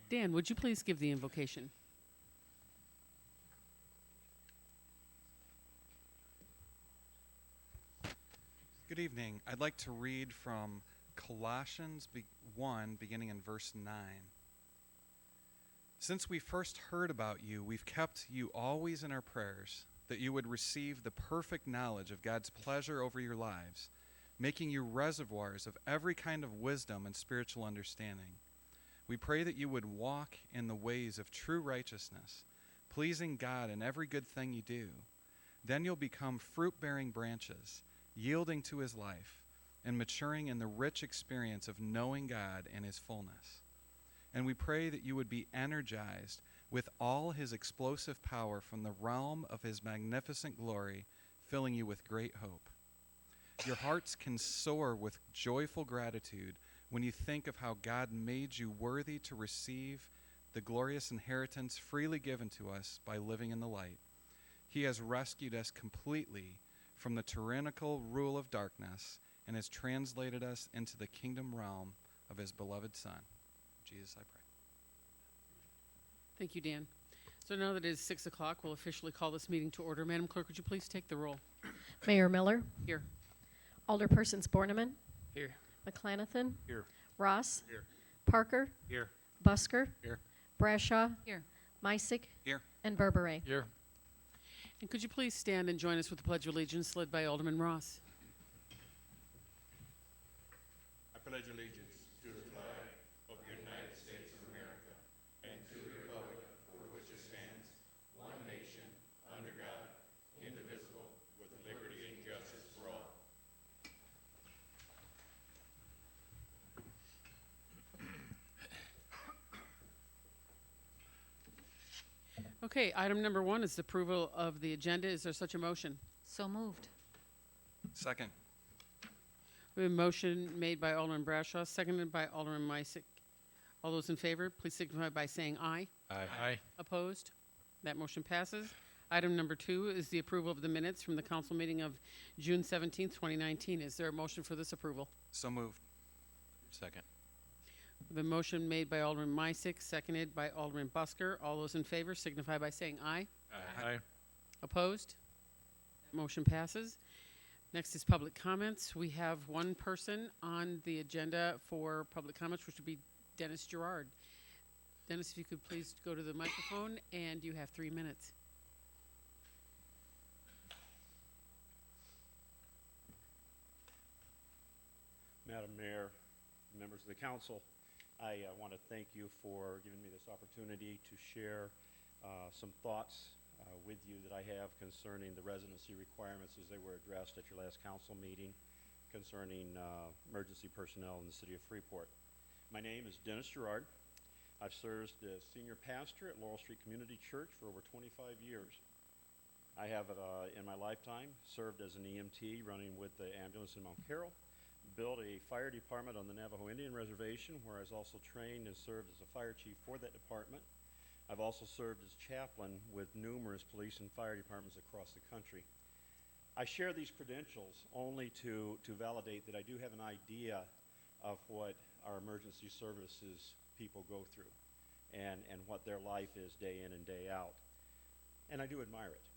Dan, would you please give the invocation? Good evening. I'd like to read from Colossians 1, beginning in verse 9. Since we first heard about you, we've kept you always in our prayers, that you would receive the perfect knowledge of God's pleasure over your lives, making you reservoirs of every kind of wisdom and spiritual understanding. We pray that you would walk in the ways of true righteousness, pleasing God in every good thing you do. Then you'll become fruit-bearing branches, yielding to his life, and maturing in the rich experience of knowing God and his fullness. And we pray that you would be energized with all his explosive power from the realm of his magnificent glory, filling you with great hope. Your hearts can soar with joyful gratitude when you think of how God made you worthy to receive the glorious inheritance freely given to us by living in the light. He has rescued us completely from the tyrannical rule of darkness and has translated us into the kingdom realm of his beloved Son. Jesus, I pray. Thank you, Dan. So now that it is 6 o'clock, we'll officially call this meeting to order. Madam Clerk, would you please take the roll? Mayor Miller, Here. Alderpersons Borneman, Here. McClanathan, Here. Ross, Here. Parker, Here. Busker, Here. Brashaw, Here. Mysick, Here. and Berberay. Here. And could you please stand and join us with the Pledge of Allegiance led by Alderman Ross? I pledge allegiance to the flag of the United States of America and to the republic for which it stands, one nation, under God, indivisible, with liberty and justice for all. Okay, item number 1 is the approval of the agenda. Is there such a motion? So moved. Second. We have a motion made by Alderman Brashaw, seconded by Alderman Mysick. All those in favor, please signify by saying aye. Aye. Opposed? That motion passes. Item number 2 is the approval of the minutes from the council meeting of June 17th, 2019. Is there a motion for this approval? So moved. Second. The motion made by Alderman Mysick, seconded by Alderman Busker. All those in favor signify by saying aye. Aye. Opposed? Motion passes. Next is public comments. We have one person on the agenda for public comments, which would be Dennis Gerard. Dennis, if you could please go to the microphone, and you have 3 minutes. Madam Mayor, members of the council, I want to thank you for giving me this opportunity to share some thoughts with you that I have concerning the residency requirements as they were addressed at your last council meeting concerning emergency personnel in the city of Freeport. My name is Dennis Gerard. I've served as senior pastor at Laurel Street Community Church for over 25 years. I have, in my lifetime, served as an EMT running with the ambulance in Mount Carroll, built a fire department on the Navajo Indian Reservation, where I was also trained and served as a fire chief for that department. I've also served as chaplain with numerous police and fire departments across the country. I share these credentials only to validate that I do have an idea of what our emergency services people go through and what their life is day in and day out. And I do admire it.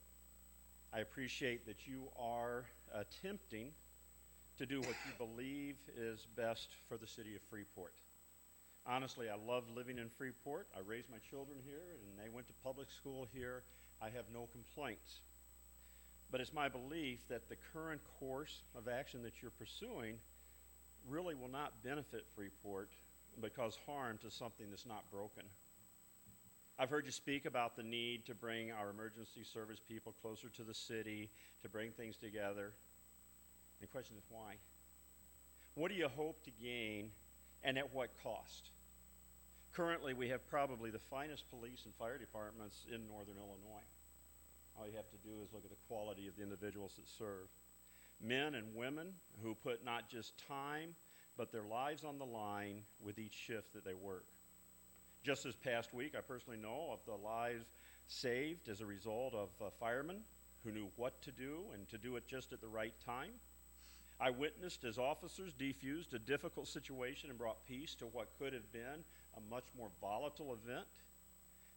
I appreciate that you are attempting to do what you believe is best for the city of Freeport. Honestly, I love living in Freeport. I raised my children here and they went to public school here. I have no complaints. But it's my belief that the current course of action that you're pursuing really will not benefit Freeport but cause harm to something that's not broken. I've heard you speak about the need to bring our emergency service people closer to the city, to bring things together. The question is why? What do you hope to gain and at what cost? Currently, we have probably the finest police and fire departments in northern Illinois. All you have to do is look at the quality of the individuals that serve. Men and women who put not just time, but their lives on the line with each shift that they work. Just this past week, I personally know of the lives saved as a result of firemen who knew what to do and to do it just at the right time. I witnessed as officers defused a difficult situation and brought peace to what could have been a much more volatile event.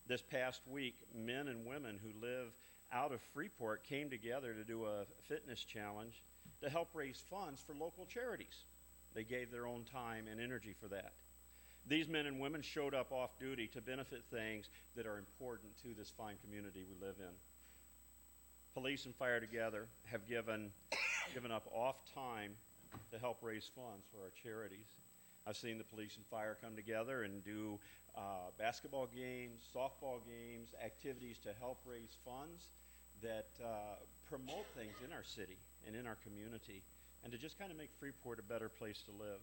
This past week, men and women who live out of Freeport came together to do a fitness challenge to help raise funds for local charities. They gave their own time and energy for that. These men and women showed up off duty to benefit things that are important to this fine community we live in. Police and fire together have given up off time to help raise funds for our charities. I've seen the police and fire come together and do basketball games, softball games, activities to help raise funds that promote things in our city and in our community, and to just kind of make Freeport a better place to live.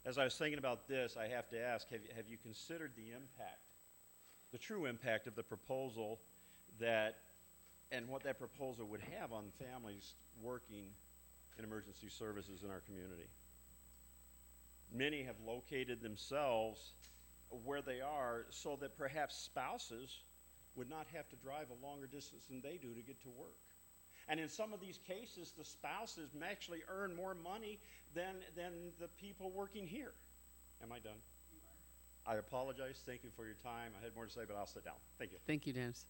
As I was thinking about this, I have to ask, have you considered the impact, the true impact of the proposal and what that proposal would have on families working in emergency services in our community? Many have located themselves where they are so that perhaps spouses would not have to drive a longer distance than they do to get to work. And in some of these cases, the spouses actually earn more money than the people working here. Am I done? You are. I apologize. Thank you for your time. I had more to say, but I'll sit down. Thank you. Thank you, Dennis.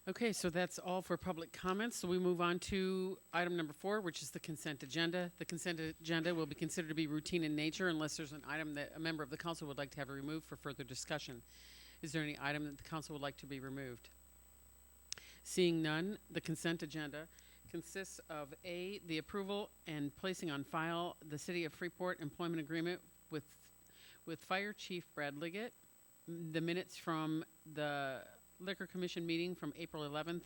Okay, so that's all for public comments. So we move on to item number 4, which is the consent agenda. The consent agenda will be considered to be routine in nature unless there's an item that a member of the council would like to have removed for further discussion. Is there any item that the council would like to be removed? Seeing none, the consent agenda consists of A, the approval and placing on file the City of Freeport employment agreement with Fire Chief Brad Liggett, the minutes from the Liquor Commission meeting from April 11th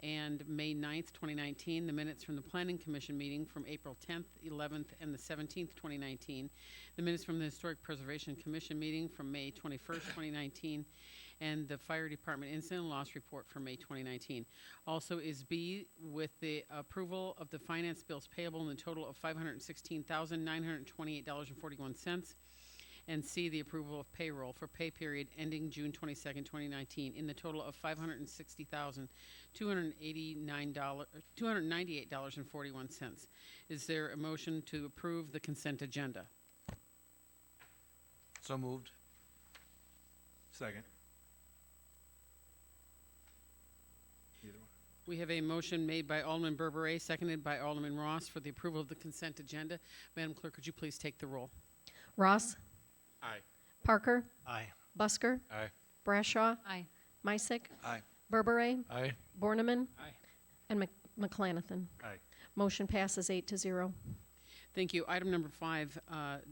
and May 9th, 2019, the minutes from the Planning Commission meeting from April 10th, 11th, and the 17th, 2019, the minutes from the Historic Preservation Commission meeting from May 21st, 2019, and the Fire Department Incident Loss Report for May 2019. Also is B, with the approval of the finance bills payable in the total of $516,928.41, and C, the approval of payroll for pay period ending June 22nd, 2019, in the total of $560,298.41. Is there a motion to approve the consent agenda? So moved. Second. We have a motion made by Alderman Berberet, seconded by Alderman Ross for the approval of the consent agenda. Madam Clerk, could you please take the roll? Ross, Aye. Parker, Aye. Busker, Aye. Brashaw, Aye. Mysick, Aye. Berberet, Aye. Borneman, Aye. and McClanathan. Aye. Motion passes 8-0. Thank you. Item number 5,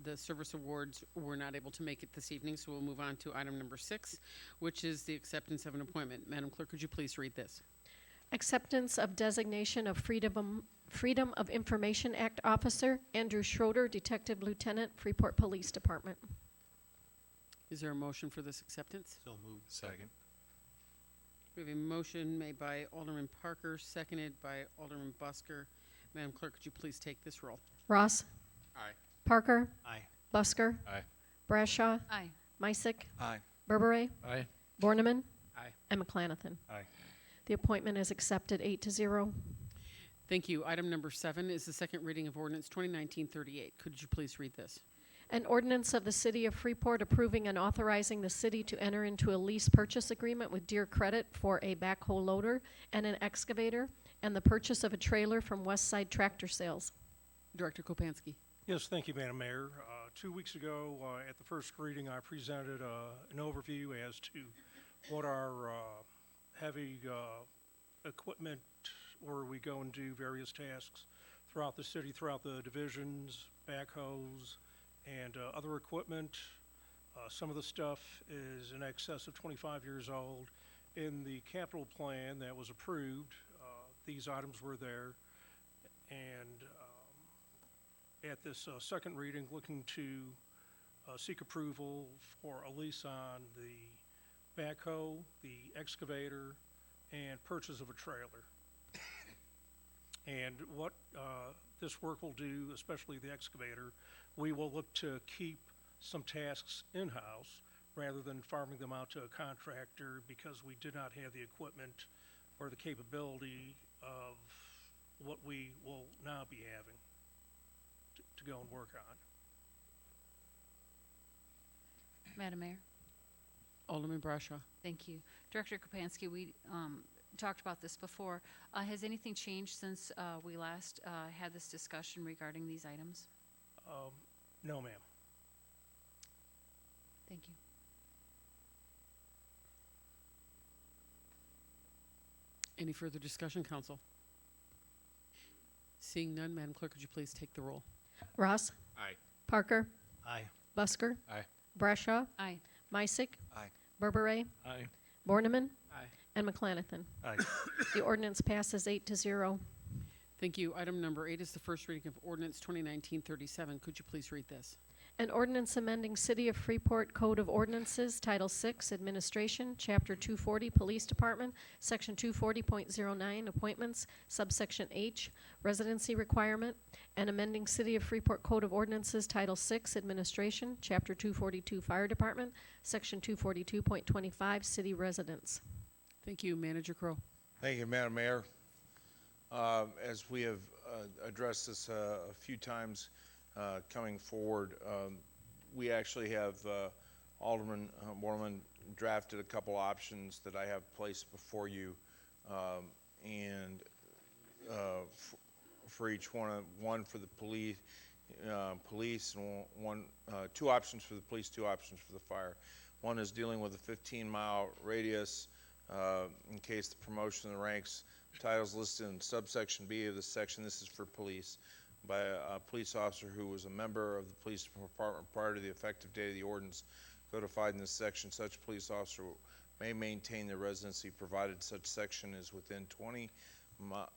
the service awards were not able to make it this evening, so we'll move on to item number 6, which is the acceptance of an appointment. Madam Clerk, could you please read this? Acceptance of designation of Freedom of Information Act Officer, Andrew Schroeder, Detective Lieutenant, Freeport Police Department. Is there a motion for this acceptance? So moved. Second. We have a motion made by Alderman Parker, seconded by Alderman Busker. Madam Clerk, could you please take this roll? Ross, Aye. Parker, Aye. Busker, Aye. Brashaw, Aye. Mysick, Aye. Berberet, Aye. Borneman, Aye. and McClanathan. Aye. The appointment is accepted 8-0. Thank you. Item number 7 is the second reading of ordinance 2019-38. Could you please read this? An ordinance of the City of Freeport approving and authorizing the city to enter into a lease purchase agreement with Deere Credit for a backhoe loader and an excavator, and the purchase of a trailer from Westside Tractor Sales. Director Kopansky. Yes, thank you, Madam Mayor. 2 weeks ago, at the first reading, I presented an overview as to what our heavy equipment, where we go and do various tasks throughout the city, throughout the divisions, backhoes, and other equipment. Some of the stuff is in excess of 25 years old. In the capital plan that was approved, these items were there. And at this second reading, looking to seek approval for a lease on the backhoe, the excavator, and purchase of a trailer. And what this work will do, especially the excavator, we will look to keep some tasks in-house rather than farming them out to a contractor because we did not have the equipment or the capability of what we will now be having to go and work on. Madam Mayor, Alderman Brashaw. thank you. Director Kropansky, we talked about this before. Has anything changed since we last had this discussion regarding these items? No, ma'am. Thank you. Any further discussion, council? Seeing none, Madam Clerk, would you please take the roll? Ross? Aye. Parker? Aye. Busker? Aye. Brashaw? Aye. Meissick? Aye. Berberay? Aye. Borneman? Aye. And McClanathan. Aye. The ordinance passes 8-0. Thank you. Item number 8 is the first reading of ordinance 2019-37. Could you please read this? An ordinance amending City of Freeport Code of Ordinances, Title VI, Administration, Chapter 240, Police Department, Section 240.09, Appointments, Subsection H, Residency Requirement, and amending City of Freeport Code of Ordinances, Title VI, Administration, Chapter 242, Fire Department, Section 242.25, City Residents. Thank you. Manager Crow. Thank you, Madam Mayor. As we have addressed this a few times coming forward, we actually have Alderman Borman drafted a couple options that I have placed before you, and for each one for the police, and two options for the police, two options for the fire. One is dealing with a 15-mile radius in case the promotion of the ranks. Titles listed in subsection B of this section. This is for police, by a police officer who was a member of the police department prior to the effective date of the ordinance codified in this section. Such police officer may maintain their residency provided such section is within 20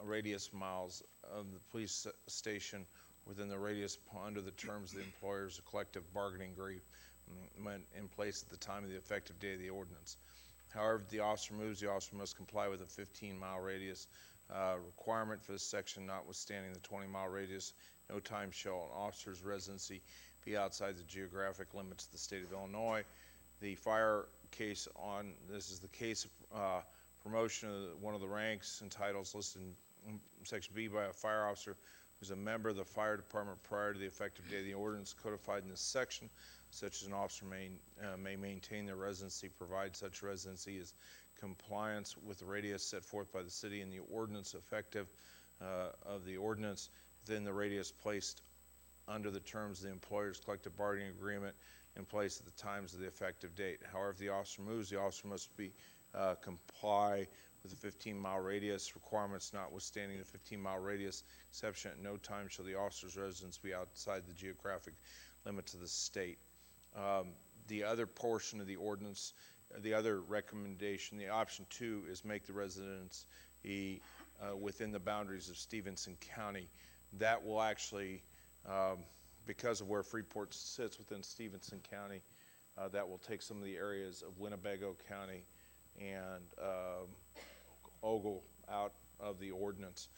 radius miles of the police station within the radius under the terms of the employer's collective bargaining agreement in place at the time of the effective date of the ordinance. However, if the officer moves, the officer must comply with a 15-mile radius requirement for this section, notwithstanding the 20-mile radius. No time shall an officer's residency be outside the geographic limits of the state of Illinois. The fire case on this is the case of promotion of one of the ranks and titles listed in section B by a fire officer who's a member of the fire department prior to the effective date of the ordinance codified in this section. Such as an officer may maintain their residency, provide such residency is compliance with the radius set forth by the city and the ordinance effective of the ordinance within the radius placed under the terms of the employer's collective bargaining agreement in place at the times of the effective date. However, if the officer moves, the officer must comply with the 15-mile radius requirements, notwithstanding the 15-mile radius exception. At no time shall the officer's residence be outside the geographic limits of the state. The other portion of the ordinance, the other recommendation, the option 2 is make the residence within the boundaries of Stevenson County. That will actually, because of where Freeport sits within Stevenson County, that will take some of the areas of Winnebago County and Ogle out of the ordinance.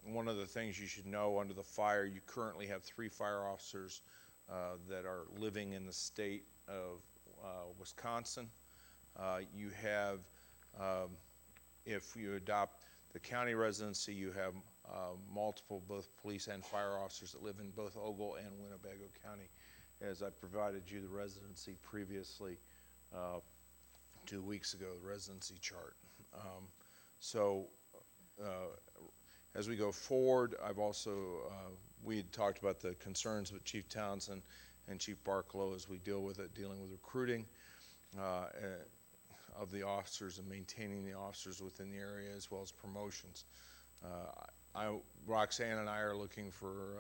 One of the things you should know, under the fire, you currently have 3 fire officers that are living in the state of Wisconsin. You have, if you adopt the county residency, you have multiple, both police and fire officers that live in both Ogle and Winnebago County, as I provided you the residency previously 2 weeks ago, the residency chart. As we go forward, I've also, we had talked about the concerns with Chief Townsend and Chief Barklow as we deal with it, dealing with recruiting of the officers and maintaining the officers within the area, as well as promotions. Roxanne and I are looking for,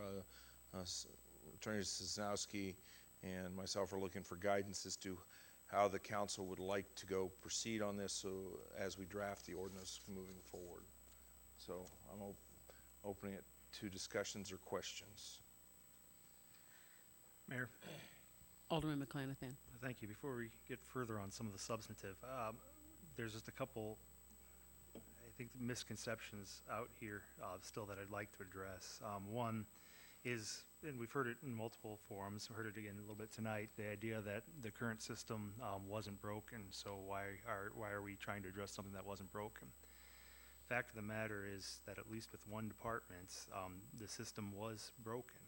Attorney Sosnowski and myself are looking for guidance as to how the council would like to go proceed on this, so as we draft the ordinance moving forward. So I'm opening it to discussions or questions. Mayor, Alderman McClanathan. thank you. Before we get further on some of the substantive, there's just a couple, I think, misconceptions out here still that I'd like to address. One is, and we've heard it in multiple forums, we heard it again a little bit tonight, the idea that the current system wasn't broken, so why are we trying to address something that wasn't broken? Fact of the matter is that at least with one department, the system was broken.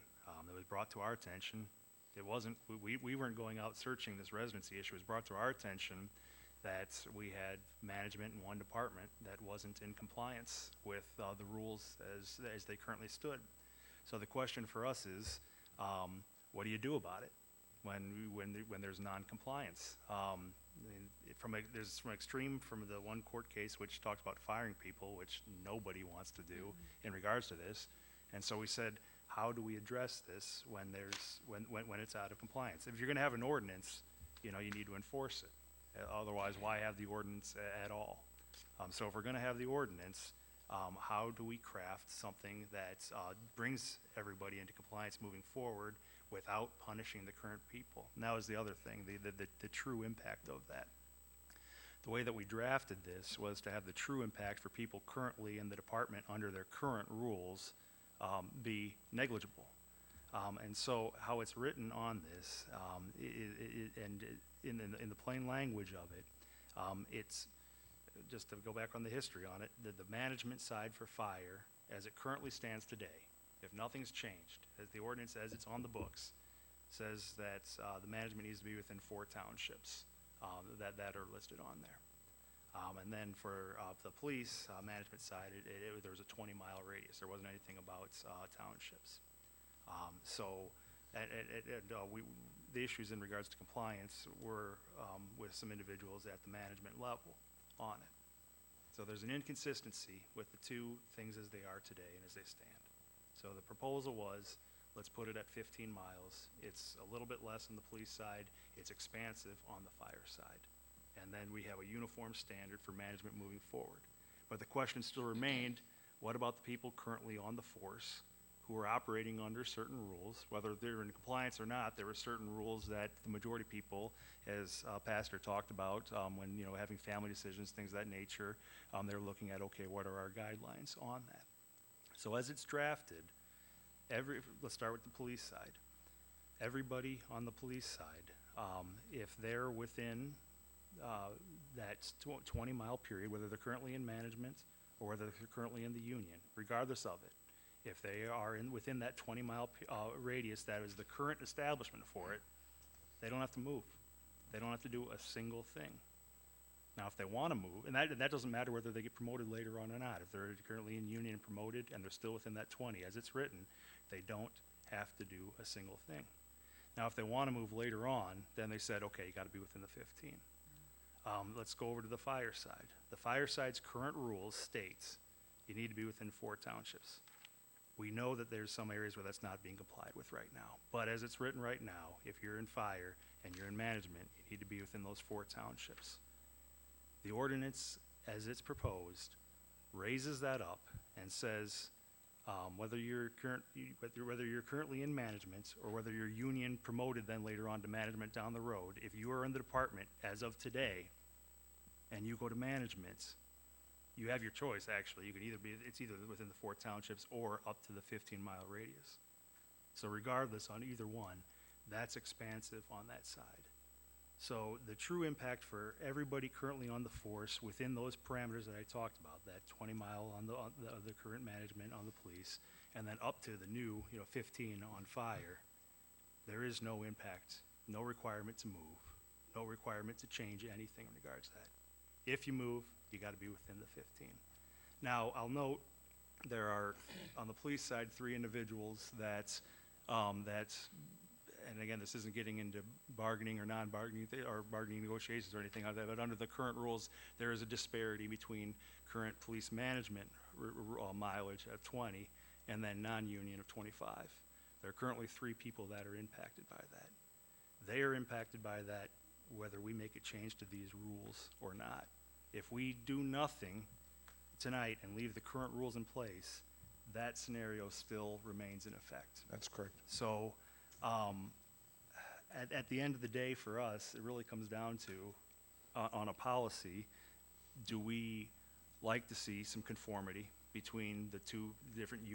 It was brought to our attention. It wasn't, we weren't going out searching this residency issue. It was brought to our attention that we had management in one department that wasn't in compliance with the rules as they currently stood. So the question for us is, what do you do about it when there's non-compliance? There's from extreme from the one court case which talks about firing people, which nobody wants to do in regards to this. And so we said, how do we address this when it's out of compliance? If you're going to have an ordinance, you need to enforce it. Otherwise, why have the ordinance at all? So if we're going to have the ordinance, how do we craft something that brings everybody into compliance moving forward without punishing the current people? And that was the other thing, the true impact of that. The way that we drafted this was to have the true impact for people currently in the department under their current rules be negligible. And so how it's written on this, and in the plain language of it, it's, just to go back on the history on it, the management side for fire, as it currently stands today, if nothing's changed, as the ordinance says, it's on the books, says that the management needs to be within 4 townships that are listed on there. And then for the police management side, there was a 20-mile radius. There wasn't anything about townships. The issues in regards to compliance were with some individuals at the management level on it. So there's an inconsistency with the two things as they are today and as they stand. So the proposal was, let's put it at 15 miles. It's a little bit less on the police side. It's expansive on the fire side. And then we have a uniform standard for management moving forward. But the question still remained, what about the people currently on the force who are operating under certain rules? Whether they're in compliance or not, there were certain rules that the majority of people, as Pastor talked about, when having family decisions, things of that nature, they're looking at, okay, what are our guidelines on that? So as it's drafted, let's start with the police side. Everybody on the police side, if they're within that 20-mile period, whether they're currently in management or whether they're currently in the union, regardless of it, if they are within that 20-mile radius that is the current establishment for it, they don't have to move. They don't have to do a single thing. Now, if they want to move, and that doesn't matter whether they get promoted later on or not. If they're currently in union and promoted and they're still within that 20, as it's written, they don't have to do a single thing. Now, if they want to move later on, then they said, okay, you got to be within the 15. Let's go over to the fire side. The fire side's current rules states you need to be within 4 townships. We know that there's some areas where that's not being complied with right now. But as it's written right now, if you're in fire and you're in management, you need to be within those 4 townships. The ordinance, as it's proposed, raises that up and says whether you're currently in management or whether you're union promoted then later on to management down the road, if you are in the department as of today and you go to management, you have your choice, actually. You can it's either within the 4 townships or up to the 15-mile radius. So regardless, on either one, that's expansive on that side. So the true impact for everybody currently on the force within those parameters that I talked about, that 20-mile on the current management on the police, and then up to the new 15 on fire, there is no impact, no requirement to move, no requirement to change anything in regards to that. If you move, you got to be within the 15. Now, I'll note there are, on the police side, 3 individuals that, and again, this isn't getting into bargaining or non-bargaining or bargaining negotiations or anything like that, but under the current rules, there is a disparity between current police management mileage of 20 and then non-union of 25. There are currently 3 people that are impacted by that. They are impacted by that whether we make a change to these rules or not. If we do nothing tonight and leave the current rules in place, that scenario still remains in effect. That's correct. So at the end of the day for us, it really comes down to, on a policy, do we like to see some conformity between the two different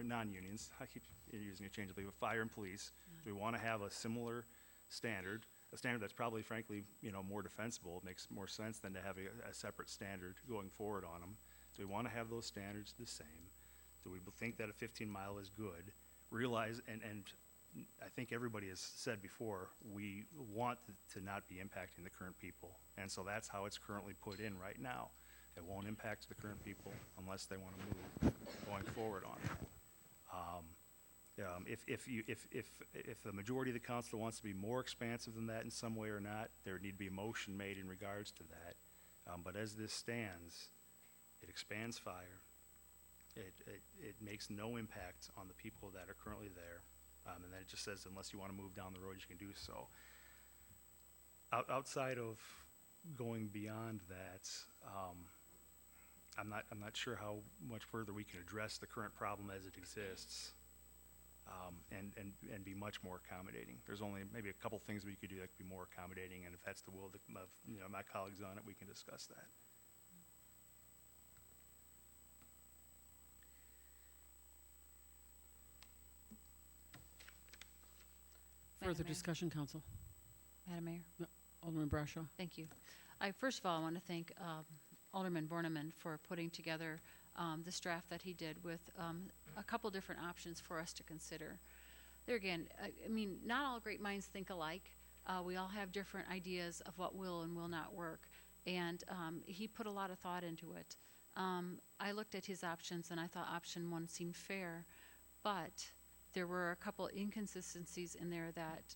non-unions, I keep using it changeably, but fire and police. Do we want to have a similar standard, a standard that's probably frankly, more defensible? It makes more sense than to have a separate standard going forward on them. Do we want to have those standards the same? Do we think that a 15-mile is good? Realize, and I think everybody has said before, we want to not be impacting the current people. And so that's how it's currently put in right now. It won't impact the current people unless they want to move going forward on it. If the majority of the council wants to be more expansive than that in some way or not, there would need to be a motion made in regards to that. But as this stands, it expands fire. It makes no impact on the people that are currently there. And then it just says, unless you want to move down the road, you can do so. Outside of going beyond that, I'm not sure how much further we can address the current problem as it exists, and be much more accommodating. There's only maybe a couple things we could do that could be more accommodating, and if that's the will of my colleagues on it, we can discuss that. Further Madam Mayor. discussion, Council. Madam Mayor? Alderman Brashaw. Thank you. First of all, I want to thank Alderman Borneman for putting together this draft that he did with a couple different options for us to consider. There again, I mean, not all great minds think alike. We all have different ideas of what will and will not work, and he put a lot of thought into it. I looked at his options, and I thought option 1 seemed fair, but there were a couple inconsistencies in there that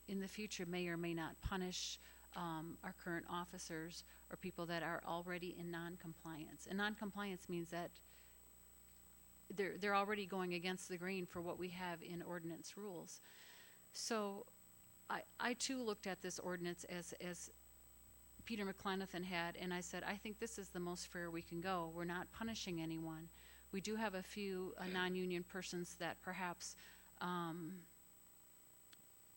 in the future may or may not punish our current officers or people that are already in non-compliance. And non-compliance means that they're already going against the grain for what we have in ordinance rules. So I too looked at this ordinance as Peter McClenathan had, and I said, I think this is the most fair we can go. We're not punishing anyone. We do have a few non-union persons that perhaps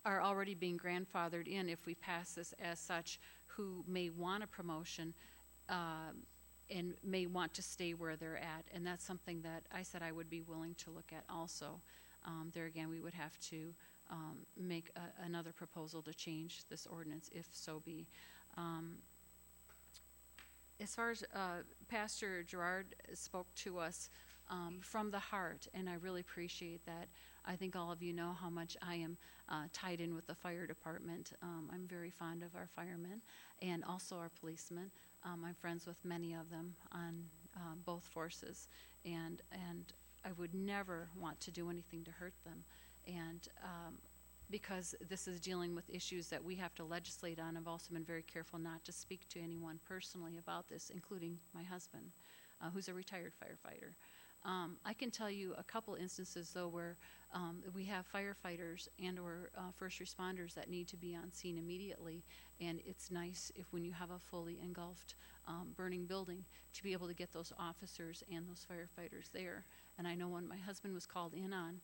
are already being grandfathered in if we pass this as such, who may want a promotion and may want to stay where they're at. And that's something that I said I would be willing to look at also. There again, we would have to make another proposal to change this ordinance, if so be. As far as Pastor Gerard spoke to us from the heart, and I really appreciate that. I think all of you know how much I am tied in with the fire department. I'm very fond of our firemen and also our policemen. I'm friends with many of them on both forces, and I would never want to do anything to hurt them. And because this is dealing with issues that we have to legislate on, I've also been very careful not to speak to anyone personally about this, including my husband, who's a retired firefighter. I can tell you a couple instances, though, where we have firefighters and or first responders that need to be on scene immediately, and it's nice if when you have a fully engulfed burning building to be able to get those officers and those firefighters there. And I know when my husband was called in on,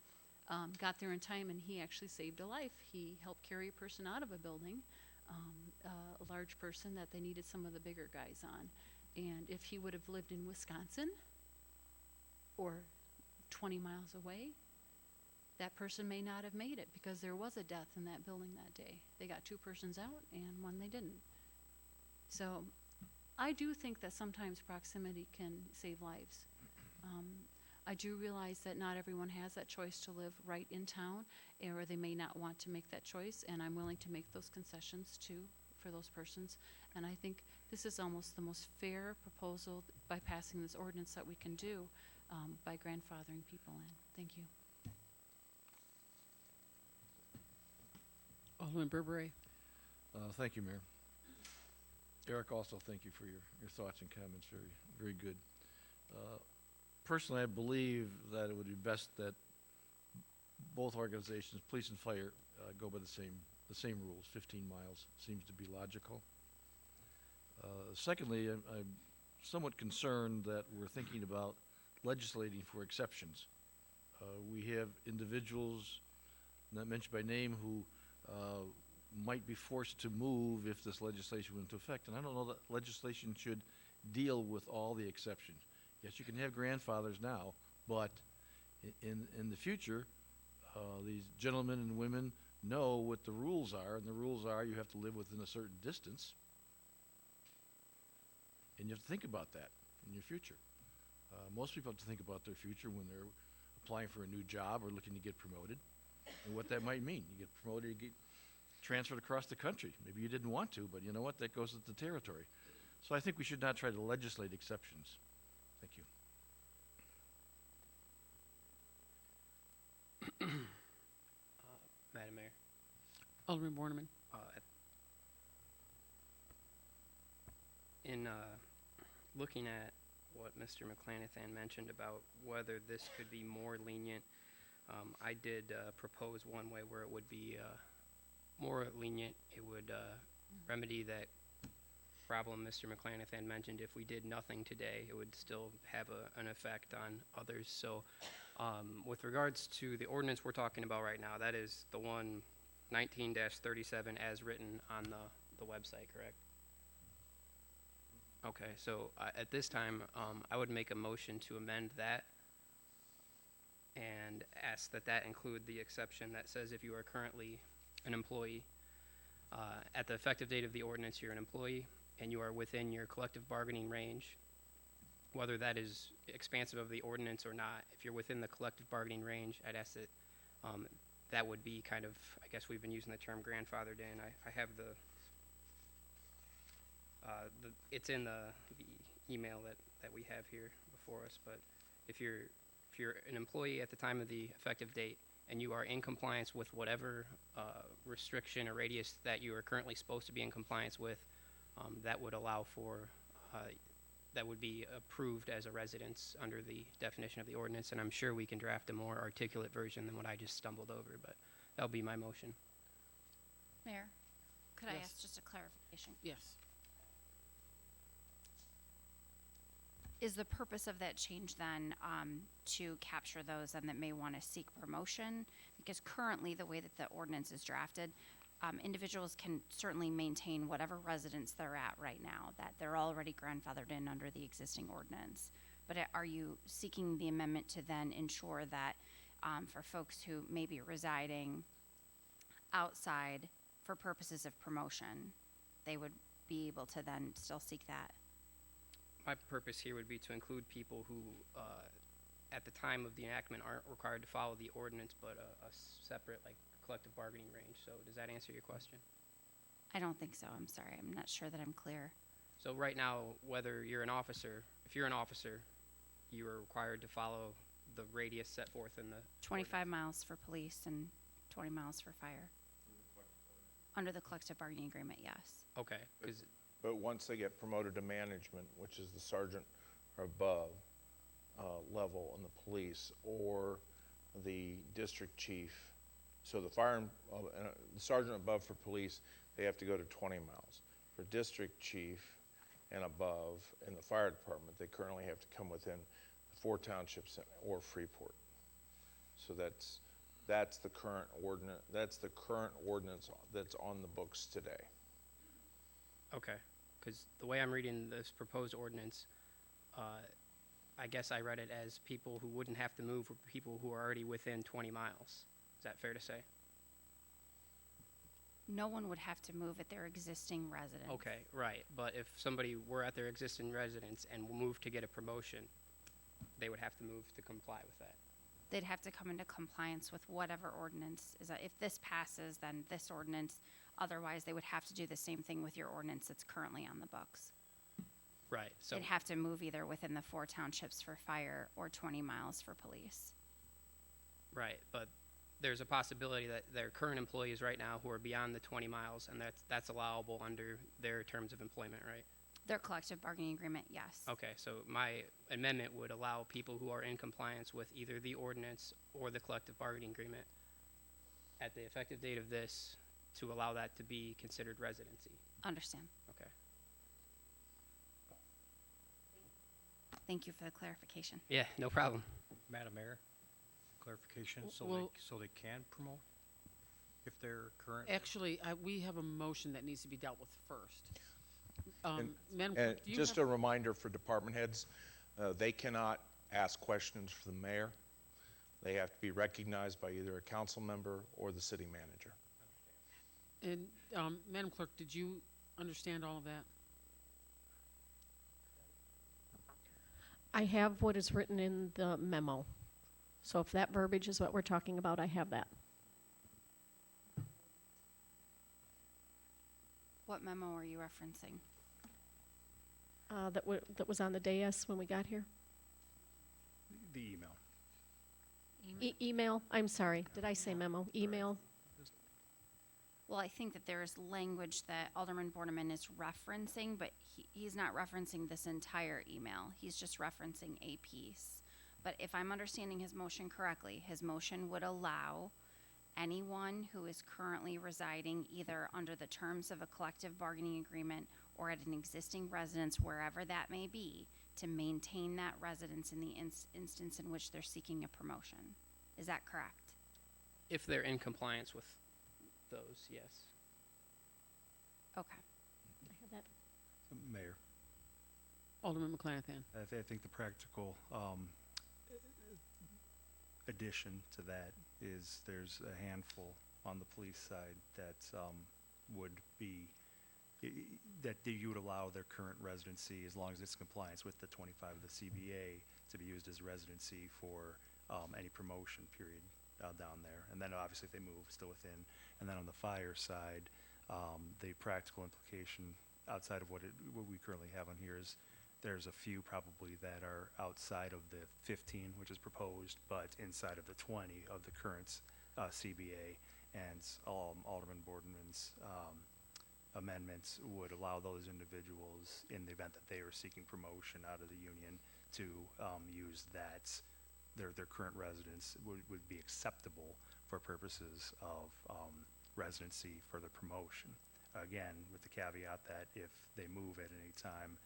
got there in time, and he actually saved a life. He helped carry a person out of a building, a large person that they needed some of the bigger guys on. And if he would have lived in Wisconsin or 20 miles away, that person may not have made it because there was a death in that building that day. They got 2 persons out and 1 they didn't. So I do think that sometimes proximity can save lives. I do realize that not everyone has that choice to live right in town, or they may not want to make that choice, and I'm willing to make those concessions too for those persons. And I think this is almost the most fair proposal by passing this ordinance that we can do by grandfathering people in. Thank you. Alderman Burberry. Thank you, Mayor. Eric, also thank you for your thoughts and comments. Very, very good. Personally, I believe that it would be best that both organizations, police and fire, go by the same rules. 15 miles seems to be logical. Secondly, I'm somewhat concerned that we're thinking about legislating for exceptions. We have individuals, not mentioned by name, who might be forced to move if this legislation went into effect. And I don't know that legislation should deal with all the exceptions. Yes, you can have grandfathers now, but in the future, these gentlemen and women know what the rules are, and the rules are you have to live within a certain distance. And you have to think about that in your future. Most people have to think about their future when they're applying for a new job or looking to get promoted, and what that might mean. You get promoted, you get transferred across the country. Maybe you didn't want to, but you know what? That goes with the territory. So I think we should not try to legislate exceptions. Thank you. Madam Mayor, Alderman Borneman. in looking at what Mr. McClanathan mentioned about whether this could be more lenient, I did propose one way where it would be more lenient. It would remedy that problem Mr. McClanathan mentioned. If we did nothing today, it would still have an effect on others. So with regards to the ordinance we're talking about right now, that is the one 19-37 as written on the website, correct? Okay, so at this time, I would make a motion to amend that and ask that that include the exception that says if you are currently an employee, at the effective date of the ordinance, you're an employee and you are within your collective bargaining range, whether that is expansive of the ordinance or not. If you're within the collective bargaining range, I'd ask that that would be kind of, I guess we've been using the term grandfathered in. I have it's in the email that we have here before us, but if you're an employee at the time of the effective date and you are in compliance with whatever restriction or radius that you are currently supposed to be in compliance with, that would allow for, that would be approved as a residence under the definition of the ordinance, and I'm sure we can draft a more articulate version than what I just stumbled over, but that'll be my motion. Mayor, could I Yes. ask just a clarification? Yes. Is the purpose of that change then to capture those then that may want to seek promotion? Because currently, the way that the ordinance is drafted, individuals can certainly maintain whatever residence they're at right now, that they're already grandfathered in under the existing ordinance. But are you seeking the amendment to then ensure that for folks who may be residing outside for purposes of promotion, they would be able to then still seek that? My purpose here would be to include people who, at the time of the enactment, aren't required to follow the ordinance, but a separate, like, collective bargaining range. So does that answer your question? I don't think so. I'm sorry. I'm not sure that I'm clear. So right now, whether you're an officer, if you're an officer, you are required to follow the radius set forth in the 25 miles for police and 20 miles for fire. Under the collective bargaining agreement, yes. Okay, because But once they get promoted to management, which is the sergeant or above level in the police, or the district chief, so the fire and the sergeant above for police, they have to go to 20 miles. For district chief and above in the fire department, they currently have to come within 4 townships or Freeport. So that's the current ordinance. That's the current ordinance that's on the books today. okay, because the way I'm reading this proposed ordinance, I guess I read it as people who wouldn't have to move were people who are already within 20 miles. Is that fair to say? No one would have to move at their existing residence. Okay, right. But if somebody were at their existing residence and moved to get a promotion, they would have to move to comply with that. They'd have to come into compliance with whatever ordinance is. If this passes, then this ordinance. Otherwise, they would have to do the same thing with your ordinance that's currently on the books. Right. So They'd have to move either within the 4 townships for fire or 20 miles for police. right, but there's a possibility that there are current employees right now who are beyond the 20 miles, and that's allowable under their terms of employment, right? Their collective bargaining agreement, yes. Okay, so my amendment would allow people who are in compliance with either the ordinance or the collective bargaining agreement at the effective date of this to allow that to be considered residency. Understand. Okay. Thank you for the clarification. Yeah, no problem. Madam Mayor, clarification, Well- so they can promote if they're current? Actually, we have a motion that needs to be dealt with first. Madam And Clerk, do you just have? a reminder for department heads, They cannot ask questions for the mayor. They have to be recognized by either a council member or the city manager. And, Madam Clerk, did you understand all of that? I have what is written in the memo. So if that verbiage is what we're talking about, I have that. What memo are you referencing? That was on the dais when we got here. The email. Email, I'm sorry, did I say memo? Email? Well, I think that there is language that Alderman Borneman is referencing, but he's not referencing this entire email. He's just referencing a piece. But if I'm understanding his motion correctly, his motion would allow anyone who is currently residing either under the terms of a collective bargaining agreement or at an existing residence, wherever that may be, to maintain that residence in the instance in which they're seeking a promotion. Is that correct? If they're in compliance with those, yes. Okay. I have that. Mayor, Alderman McClanathan. I think the practical addition to that is there's a handful on the police side that would be, that you would allow their current residency as long as it's in compliance with the 25 of the CBA to be used as residency for any promotion period down there. And then obviously if they move, still within. And then on the fire side, the practical implication outside of what we currently have on here is there's a few probably that are outside of the 15, which is proposed, but inside of the 20 of the current CBA. And Alderman Boardman's amendments would allow those individuals, in the event that they are seeking promotion out of the union, to use that, their current residence would be acceptable for purposes of residency for the promotion. Again, with the caveat that if they move at any time,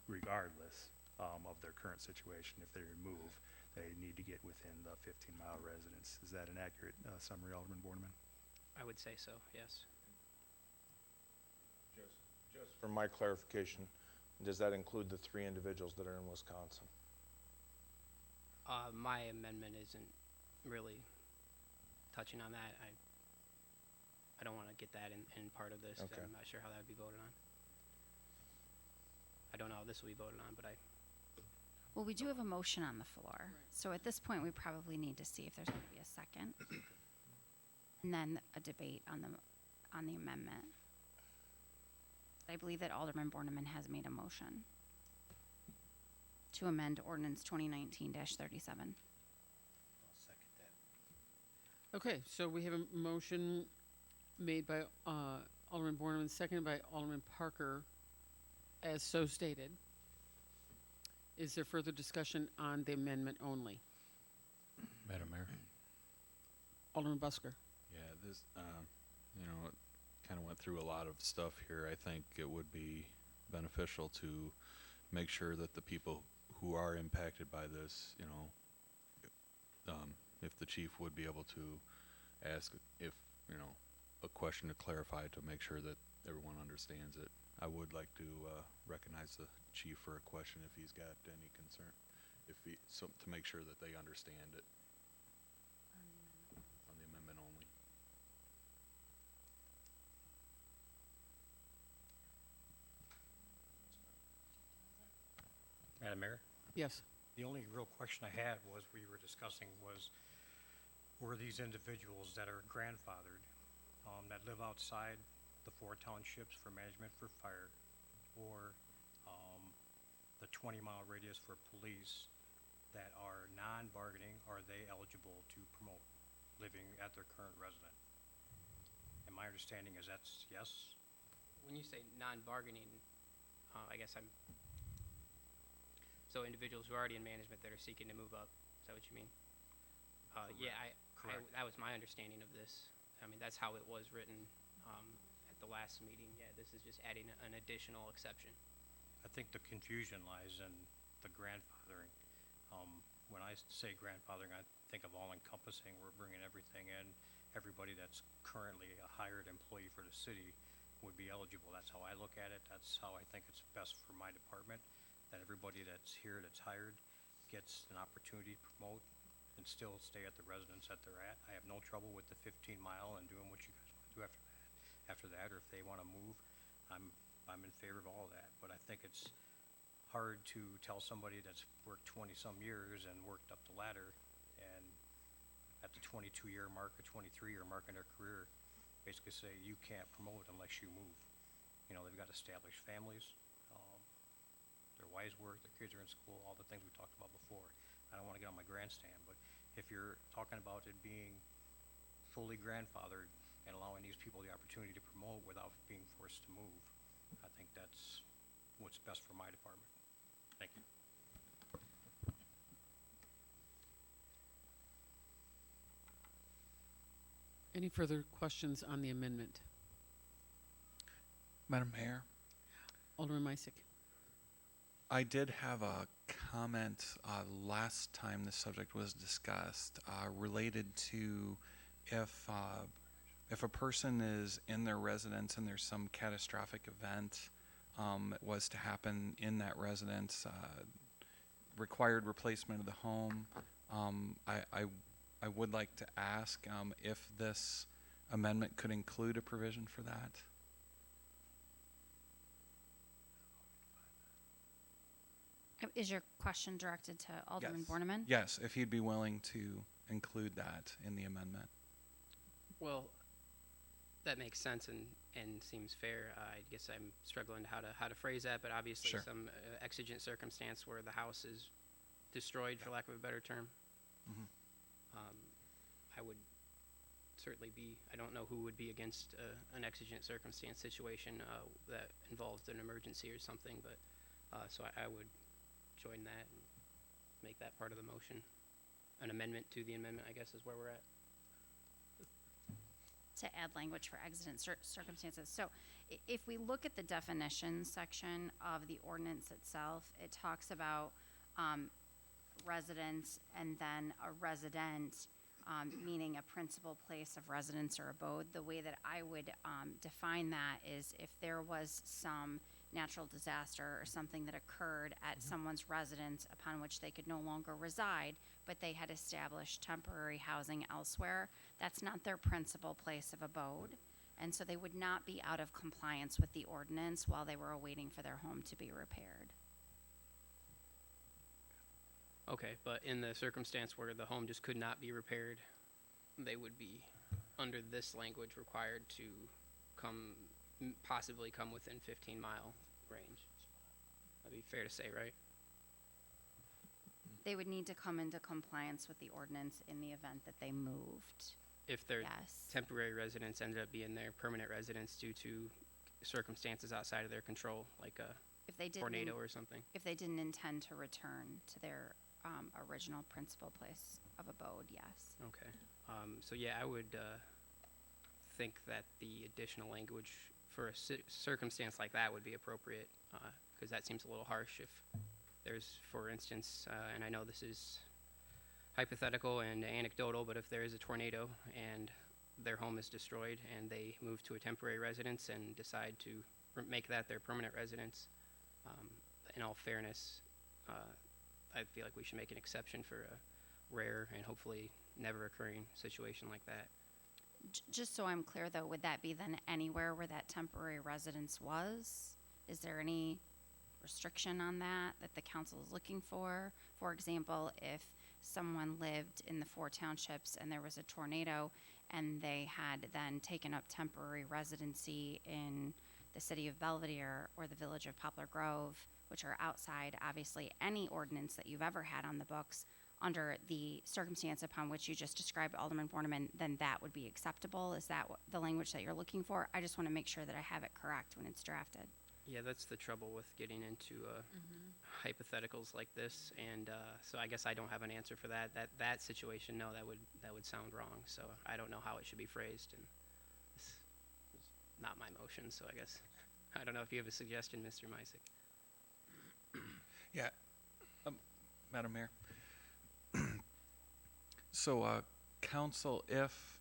regardless of their current situation, if they move, they need to get within the 15-mile residence. Is that an accurate summary, Alderman Borneman? I would say so, yes. Just for my clarification, does that include the 3 individuals that are in Wisconsin? My amendment isn't really touching on that. I don't want to get that in part of this. 'Cause Okay. I'm not sure how that would be voted on. I don't know how this will be voted on, but Well, we do have a motion on the floor. So at this point, we probably need to see if there's going to be a second. And then a debate on the amendment. I believe that Alderman Borneman has made a motion to amend ordinance 2019-37. Okay, so we have a motion made by Alderman Borneman, seconded by Alderman Parker, as so stated. Is there further discussion on the amendment only? Madam Mayor? Alderman Busker. Yeah, this, kind of went through a lot of stuff here. I think it would be beneficial to make sure that the people who are impacted by this, if the chief would be able to ask if, a question to clarify to make sure that everyone understands it. I would like to recognize the chief for a question if he's got any concern, to make sure that they understand it on the amendment only. Madam Mayor? Yes. The only real question I had was, we were discussing was, were these individuals that are grandfathered, that live outside the 4 townships for management for fire, or the 20-mile radius for police, that are non-bargaining, are they eligible to promote living at their current resident? And my understanding is that's yes. when you say non-bargaining, I guess so individuals who are already in management that are seeking to move up, is that what you mean? Yeah, Correct. that was my understanding of this. I mean, that's how it was written at the last meeting. Yeah, this is just adding an additional exception. I think the confusion lies in the grandfathering. When I say grandfathering, I think of all-encompassing. We're bringing everything in. Everybody that's currently a hired employee for the city would be eligible. That's how I look at it. That's how I think it's best for my department. that everybody that's here that's hired gets an opportunity to promote and still stay at the residence that they're at. I have no trouble with the 15 mile and doing what you guys want to do after that, or if they want to move, I'm in favor of all of that. But I think it's hard to tell somebody that's worked 20-some years and worked up the ladder, and at the 22-year mark or 23-year mark in their career, basically say you can't promote unless you move. You know, they've got established families, their wives work, their kids are in school, all the things we talked about before. I don't want to get on my grandstand, but if you're talking about it being fully grandfathered and allowing these people the opportunity to promote without being forced to move, I think that's what's best for my department. Thank you. Any further questions on the amendment? Madam Mayor, Alderman Meistick. I did have a comment last time this subject was discussed related to if a person is in their residence and there's some catastrophic event that was to happen in that residence, required replacement of the home. I would like to ask if this amendment could include a provision for that. Is your question directed to Alderman Yes. Borneman? Yes, if he'd be willing to include that in the amendment. Well, that makes sense and seems fair. I guess I'm struggling how to phrase that, but obviously Sure. some exigent circumstance where the house is destroyed, for lack of a better term. Mhm. I would certainly be, I don't know who would be against an exigent circumstance situation that involves an emergency or something, but so I would join that and make that part of the motion. An amendment to the amendment, I guess, is where we're at. To add language for exigent circumstances. So if we look at the definition section of the ordinance itself, it talks about residence and then a resident, meaning a principal place of residence or abode. The way that I would define that is if there was some natural disaster or something that occurred at someone's residence upon which they could no longer reside, but they had established temporary housing elsewhere, that's not their principal place of abode. And so they would not be out of compliance with the ordinance while they were awaiting for their home to be repaired. Okay, but in the circumstance where the home just could not be repaired, they would be, under this language, required to possibly come within 15-mile range. That'd be fair to say, right? They would need to come into compliance with the ordinance in the event that they moved. If their Yes. temporary residence ended up being their permanent residence due to circumstances outside of their control, like a If they didn't, tornado or something. if they didn't intend to return to their original principal place of abode, yes. Okay. So yeah, I would think that the additional language for a circumstance like that would be appropriate, because that seems a little harsh if there's, for instance, and I know this is hypothetical and anecdotal, but if there is a tornado and their home is destroyed and they move to a temporary residence and decide to make that their permanent residence, in all fairness, I feel like we should make an exception for a rare and hopefully never occurring situation like that. Just so I'm clear, though, would that be then anywhere where that temporary residence was? Is there any restriction on that the council is looking for? For example, if someone lived in the 4 townships and there was a tornado and they had then taken up temporary residency in the city of Belvedere or the village of Poplar Grove, which are outside, obviously, any ordinance that you've ever had on the books, under the circumstance upon which you just described, Alderman Borneman, then that would be acceptable? Is that the language that you're looking for? I just want to make sure that I have it correct when it's drafted. Yeah, that's the trouble with getting into hypotheticals like this, and so I guess I don't have an answer for that. That situation, no, that would sound wrong. So I don't know how it should be phrased, and this is not my motion. So I guess I don't know if you have a suggestion, Mr. Meistick. Yeah, Madam Mayor. So, council, if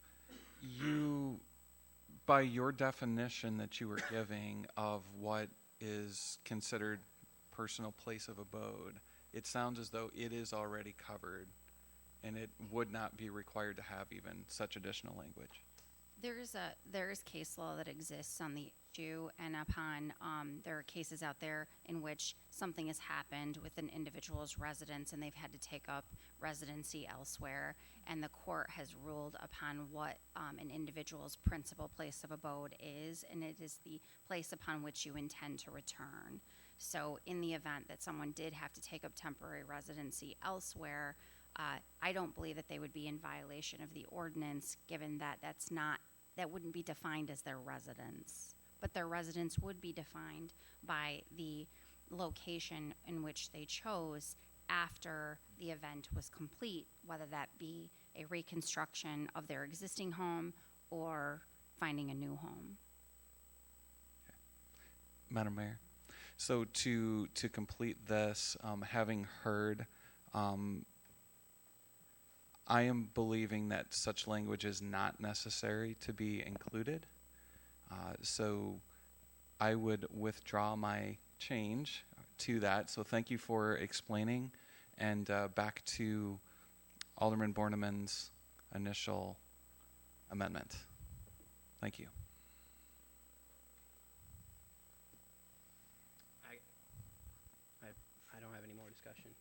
you, by your definition that you were giving of what is considered personal place of abode, it sounds as though it is already covered and it would not be required to have even such additional language. There is case law that exists on the issue, and upon there are cases out there in which something has happened with an individual's residence and they've had to take up residency elsewhere, and the court has ruled upon what an individual's principal place of abode is, and it is the place upon which you intend to return. So in the event that someone did have to take up temporary residency elsewhere, I don't believe that they would be in violation of the ordinance, given that that wouldn't be defined as their residence. But their residence would be defined by the location in which they chose after the event was complete, whether that be a reconstruction of their existing home or finding a new home. Madam Mayor, so to complete this, having heard, I am believing that such language is not necessary to be included. So I would withdraw my change to that. So thank you for explaining. And back to Alderman Borneman's initial amendment. Thank you. I don't have any more discussion.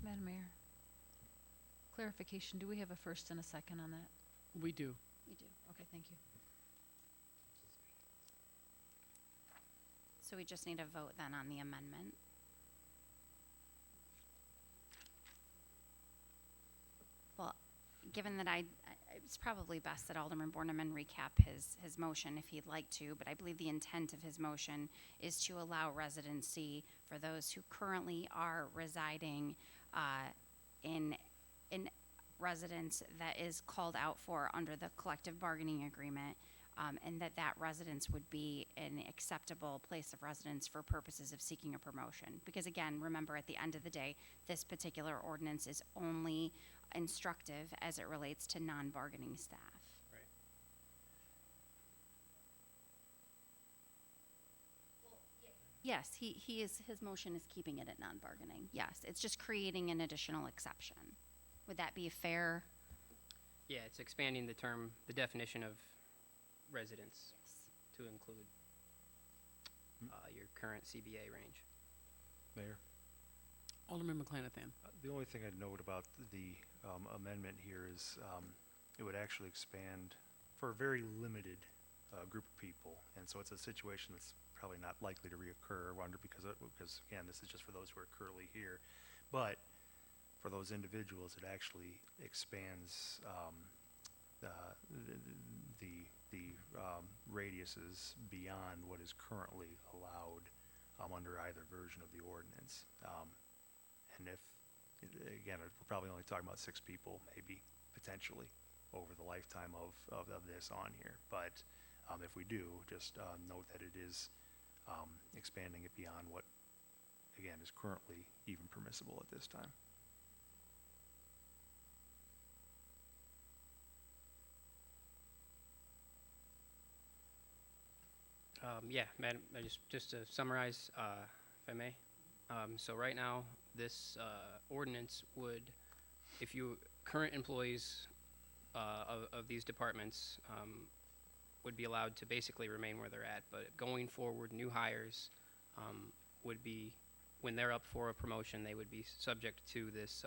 Madam Mayor, clarification, do we have a first and a second on that? We do. We do. Okay, thank you. So we just need a vote then on the amendment. Well, given that it's probably best that Alderman Borneman recap his motion if he'd like to, but I believe the intent of his motion is to allow residency for those who currently are residing in residence that is called out for under the collective bargaining agreement, and that residence would be an acceptable place of residence for purposes of seeking a promotion. Because again, remember, at the end of the day, this particular ordinance is only instructive as it relates to non-bargaining staff. Right. Yes, his motion is keeping it at non-bargaining. Yes, it's just creating an additional exception. Would that be fair? Yeah, it's expanding the definition of residence to include your current CBA range. Mayor? Alderman McClanathan. The only thing I'd note about the amendment here is it would actually expand for a very limited group of people. And so it's a situation that's probably not likely to reoccur, because again, this is just for those who are currently here. But for those individuals, it actually expands the radiuses beyond what is currently allowed under either version of the ordinance. And if, again, we're probably only talking about 6 people, maybe, potentially, over the lifetime of this on here. But if we do, just note that it is expanding it beyond what, again, is currently even permissible at this time. Yeah, Madam, just to summarize, if I may. So right now, this ordinance would, if you, current employees of these departments would be allowed to basically remain where they're at, but going forward, new hires would be, when they're up for a promotion, they would be subject to this,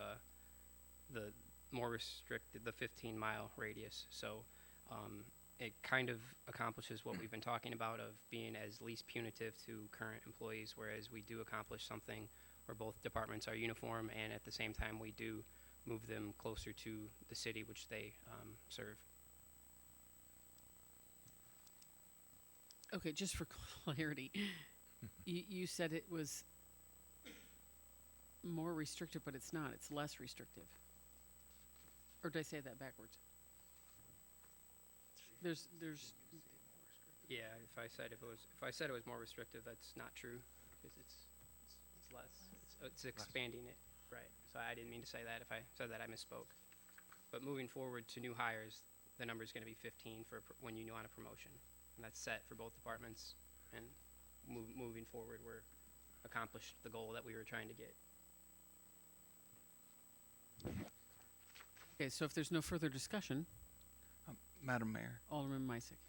the more restricted, the 15-mile radius. So it kind of accomplishes what we've been talking about of being as least punitive to current employees, whereas we do accomplish something where both departments are uniform, and at the same time we do move them closer to the city which they serve. Okay, just for clarity, you said it was more restrictive, but it's not. It's less restrictive. Or did I say that backwards? There's. Yeah, if I said it was more restrictive, that's not true, because it's less. It's expanding it, right? So I didn't mean to say that. If I said that, I misspoke. But moving forward to new hires, the number is going to be 15 for when you want a promotion, and that's set for both departments. And moving forward, we're accomplished the goal that we were trying to get. Okay, so if there's no further discussion, Madam Mayor, Alderman Meisak.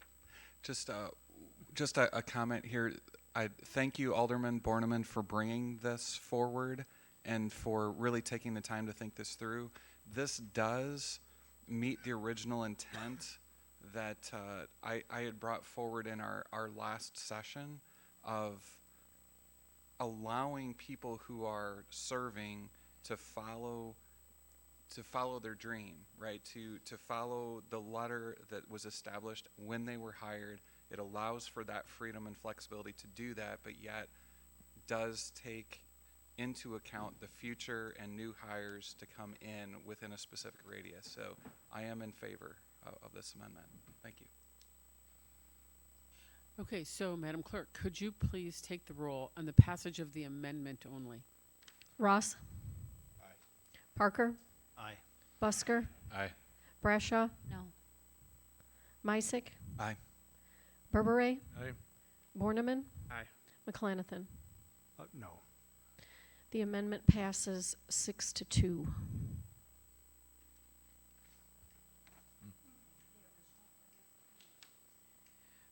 just a comment here. I thank you, Alderman Borneman, for bringing this forward and for really taking the time to think this through. This does meet the original intent that I had brought forward in our last session of allowing people who are serving to follow their dream, right? To follow the letter that was established when they were hired. It allows for that freedom and flexibility to do that, but yet does take into account the future and new hires to come in within a specific radius. So I am in favor of this amendment. Thank you. Okay, so Madam Clerk, could you please take the roll on the passage of the amendment only? Ross? Aye. Parker? Aye. Busker? Aye. Brashaw? No. Meisak? Aye. Berberay? Aye. Borneman? Aye. McClanathan? No. The amendment passes 6-2.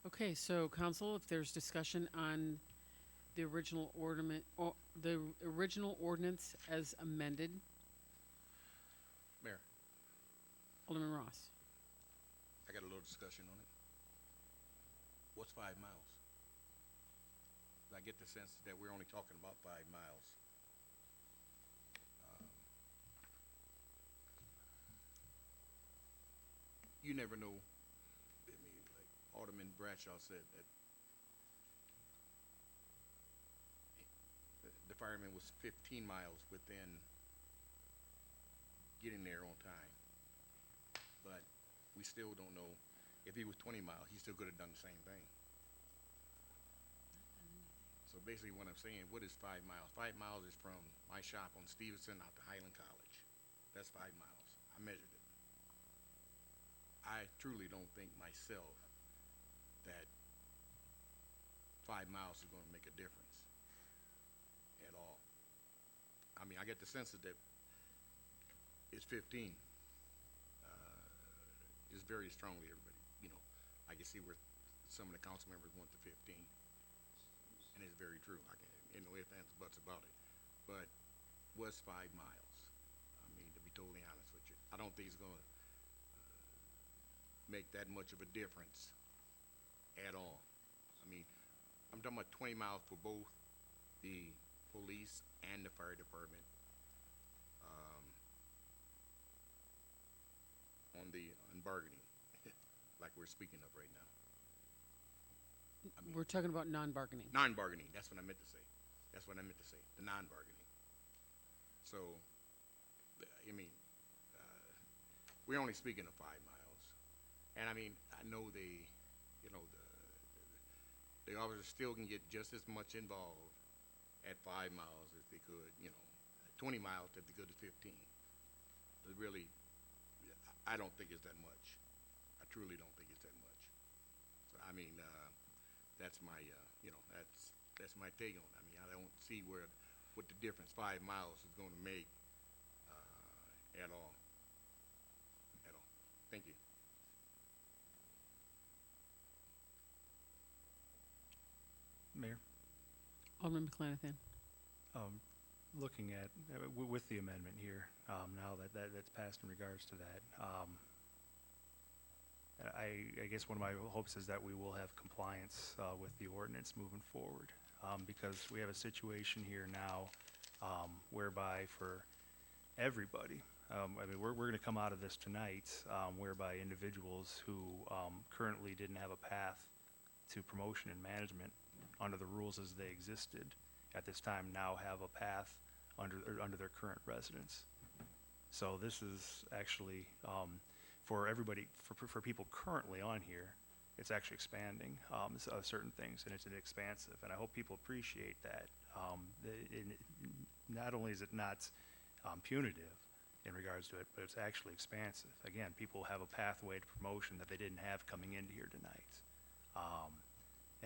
Okay, so council, if there's discussion on the original ordinance, the original ordinance as amended, Mayor, Alderman Ross. I got a little discussion on it. What's 5 miles? I get the sense that we're only talking about 5 miles. You never know. I mean, like Alderman Bradshaw said, that the fireman was 15 miles within getting there on time. But we still don't know. If he was 20 miles, he still could have done the same thing. So basically what I'm saying, what is 5 miles? 5 miles is from my shop on Stevenson out to Highland College. That's 5 miles. I measured it. I truly don't think myself that 5 miles is going to make a difference at all. I mean, I get the sense that it's 15. It's very strongly, everybody, you know, I can see where some of the council members want the 15. And it's very true. I can, no ifs, ands, or buts about it. But what's 5 miles? I mean, to be totally honest with you, I don't think it's going to make that much of a difference at all. I mean, I'm talking about 20 miles for both the police and the fire department. On bargaining, like we're speaking of right now. I mean, We're talking about non-bargaining. non-bargaining, that's what I meant to say. That's what I meant to say, the non-bargaining. So, I mean, we're only speaking of 5 miles. And I mean, I know the officers still can get just as much involved at 5 miles as they could, 20 miles if they could to 15. But really, I don't think it's that much. I truly don't think it's that much. So, I mean, that's my, that's my take on it. I mean, I don't see what the difference 5 miles is going to make at all. At all. Thank you. Mayor, Alderman McClanathan. looking at, with the amendment here, now that's passed in regards to that, I guess one of my hopes is that we will have compliance with the ordinance moving forward, because we have a situation here now whereby for everybody, I mean, we're going to come out of this tonight whereby individuals who currently didn't have a path to promotion and management under the rules as they existed at this time now have a path under their current residence. So this is actually for everybody, for people currently on here, it's actually expanding certain things, and it's expansive, and I hope people appreciate that. Not only is it not punitive in regards to it, but it's actually expansive. Again, people have a pathway to promotion that they didn't have coming into here tonight.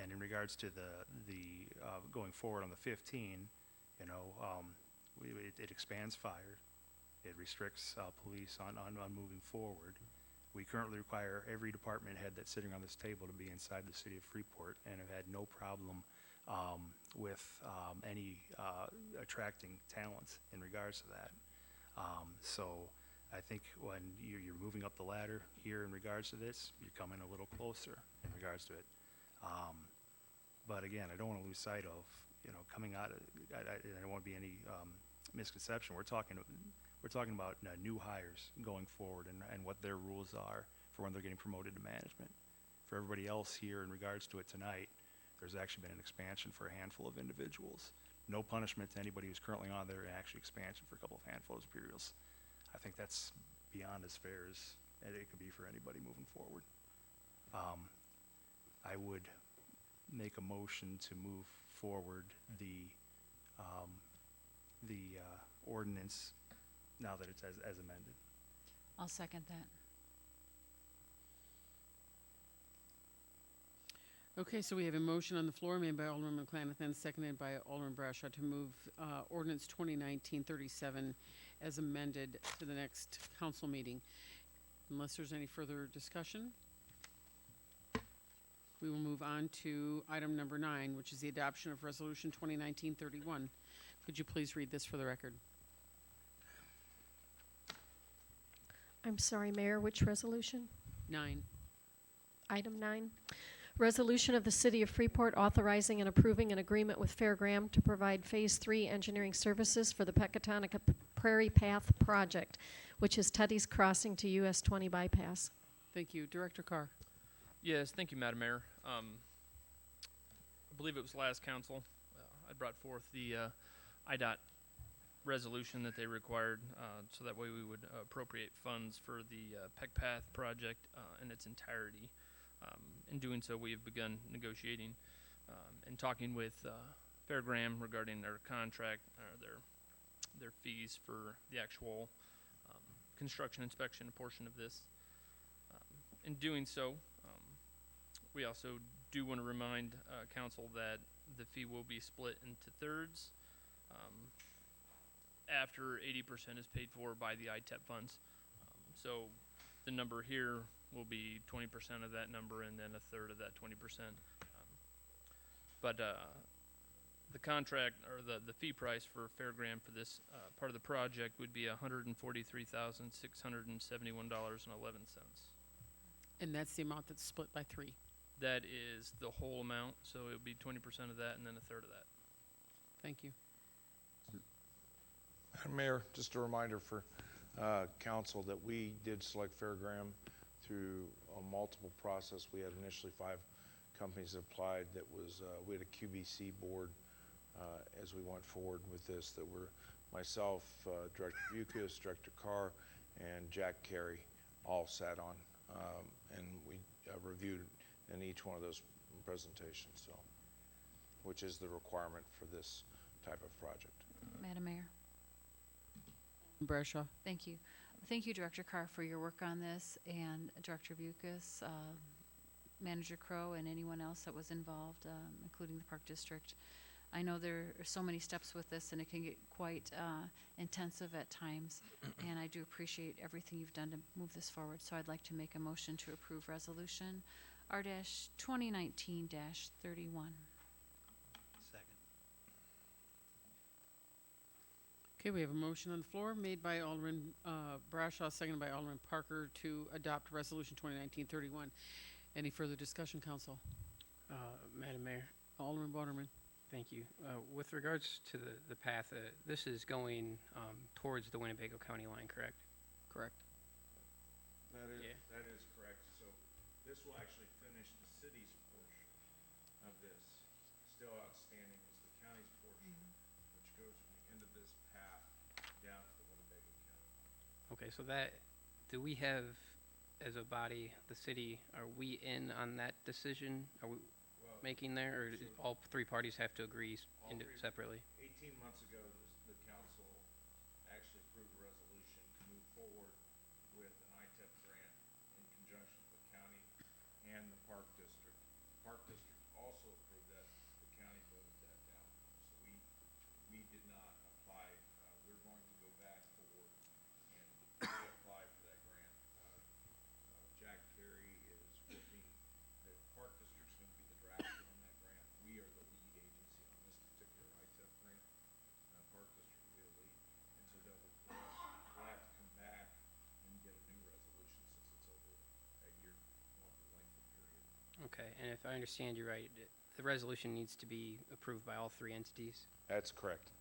And in regards to the going forward on the 15, you know, it expands fire. It restricts police on moving forward. We currently require every department head that's sitting on this table to be inside the city of Freeport, and have had no problem with any attracting talent in regards to that. So I think when you're moving up the ladder here in regards to this, you're coming a little closer in regards to it. But again, I don't want to lose sight of, you know, coming out of, I don't want to be any misconception. We're talking about new hires going forward, and what their rules are for when they're getting promoted to management. For everybody else here in regards to it tonight, there's actually been an expansion for a handful of individuals. No punishment to anybody who's currently on there, and actually expansion for a couple of handfuls of materials. I think that's beyond as fair as it could be for anybody moving forward. I would make a motion to move forward the ordinance now that it's as amended. I'll second that. Okay, so we have a motion on the floor made by Alderman McClanathan, seconded by Alderman Brashaw to move ordinance 2019-37 as amended to the next council meeting. Unless there's any further discussion, we will move on to item number 9, which is the adoption of resolution 2019-31. Could you please read this for the record? I'm sorry, Mayor, which resolution? 9. Item 9. Resolution of the City of Freeport authorizing and approving an agreement with Fairgram to provide Phase 3 engineering services for the Pecatonica Prairie Path Project, which is Teddy's Crossing to US 20 bypass. Thank you. Director Carr. Yes, thank you, Madam Mayor. I believe it was last council. I brought forth the IDOT resolution that they required, so that way we would appropriate funds for the Peck Path project in its entirety. In doing so, we have begun negotiating and talking with Fairgram regarding their contract, their fees for the actual construction inspection portion of this. In doing so, we also do want to remind council that the fee will be split into thirds after 80% is paid for by the ITEP funds. So the number here will be 20% of that number, and then a third of that 20%. But the contract, or the fee price for Fairgram for this part of the project would be $143,671.11. And that's the amount that's split by 3. That is the whole amount, so it would be 20% of that and then a third of that. Thank you. Madam Mayor, just a reminder for council that we did select Fairgram through a multiple process. We had initially 5 companies that applied. That was we had a QBC board as we went forward with this, that were myself, Director Bucas, Director Carr, and Jack Carey all sat on, and we reviewed in each one of those presentations, so, which is the requirement for this type of project. Madam Mayor. Brashaw. Thank you. Thank you, Director Carr, for your work on this, and Director Bucas, Manager Crow, and anyone else that was involved, including the Park District. I know there are so many steps with this, and it can get quite intensive at times, and I do appreciate everything you've done to move this forward. So I'd like to make a motion to approve Resolution R-2019-31. Okay, we have a motion on the floor made by Alderman Brashaw, seconded by Alderman Parker to adopt Resolution 2019-31. Any further discussion, Council? Madam Mayor, Alderman Waterman. thank you. With regards to the path, this is going towards the Winnebago County line, correct? Correct. That is, Yeah. that is correct. So this will actually finish the city's portion of this. Still outstanding is the county's portion, which goes from the end of this path down to the Winnebago County. Okay, so that, do we have, as a body, the city, are we in on that decision? Are we Well, making there, or so all 3 parties have to agree all three- separately? 18 months ago, the council actually approved a resolution to move forward with an ITEP grant in conjunction with the county and the Park District. Park District also we did not apply. We're going to go back forward and reapply for that grant. Jack Carey is working, the Park District's going to be the drafter on that grant. We are the lead agency on this particular ITEP grant. Park District will be the lead. And so that we'll have to come back and get a new resolution since it's over a year lengthy period. Okay, and if I understand you right, the resolution needs to be approved by all three entities? That's correct.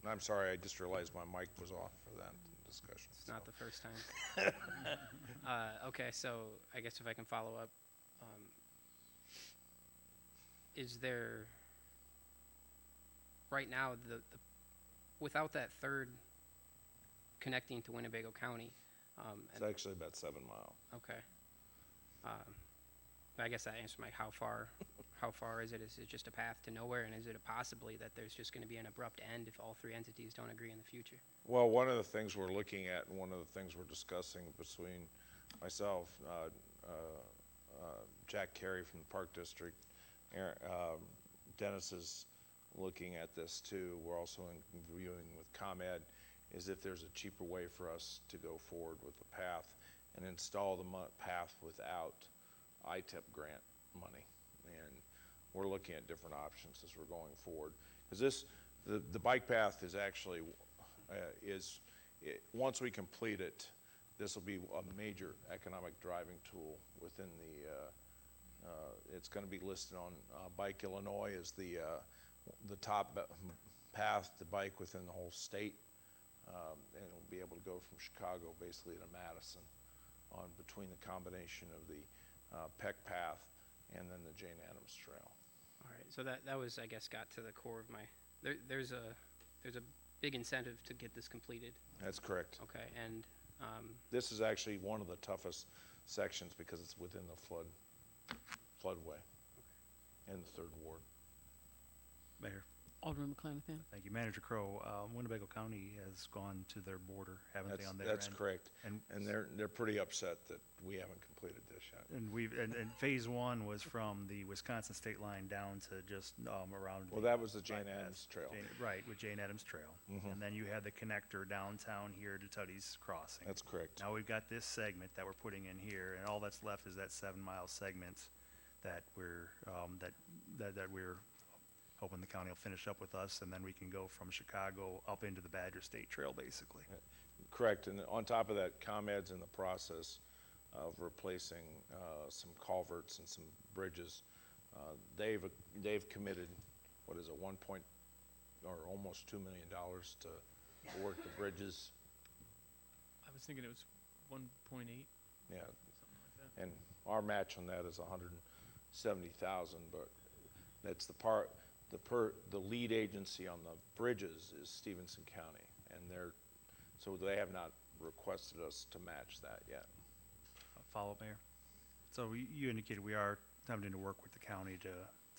And I'm sorry, I just realized my mic was off for that discussion. It's not the first time. Okay, so I guess if I can follow up, is there, right now, without that third connecting to Winnebago County, It's actually about 7 miles. okay. I guess that answers my how far is it? Is it just a path to nowhere, and is it a possibly that there's just gonna be an abrupt end if all three entities don't agree in the future? Well, one of the things we're looking at, and one of the things we're discussing between myself, Jack Carey from the Park District, Dennis is looking at this too. We're also reviewing with ComEd, is if there's a cheaper way for us to go forward with the path and install the path without ITEP grant money. And we're looking at different options as we're going forward. Because the bike path is actually, once we complete it, this will be a major economic driving tool within it's going to be listed on Bike Illinois as the top path to bike within the whole state. And it'll be able to go from Chicago basically to Madison on between the combination of the Peck Path and then the Jane Addams Trail. All right, so that was, I guess, got to the core of my, there's a big incentive to get this completed. That's correct. Okay, and, This is actually one of the toughest sections because it's within the floodway in the 3rd Ward. Mayor, Alderman McClanathan. thank you. Manager Crow, Winnebago County has gone to their border, haven't they, on their end? That's correct. And they're pretty upset that we haven't completed this yet. And phase 1 was from the Wisconsin state line down to just around. Well, that was the Jane bypass. Addams Trail. Right, with Jane Addams Trail. And then you had the connector downtown here to Tuddy's Crossing. That's correct. Now we've got this segment that we're putting in here, and all that's left is that 7-mile segment that we're hoping the county will finish up with us, and then we can go from Chicago up into the Badger State Trail, basically. Correct, and on top of that, ComEd's in the process of replacing some culverts and some bridges. They've committed, what is it, almost $2 million to work the bridges. I was thinking it was 1.8, Yeah, something like that. and our match on that is $170,000, but that's the lead agency on the bridges is Stevenson County, and so they have not requested us to match that yet. Follow-up, Mayor? So you indicated we are attempting to work with the county to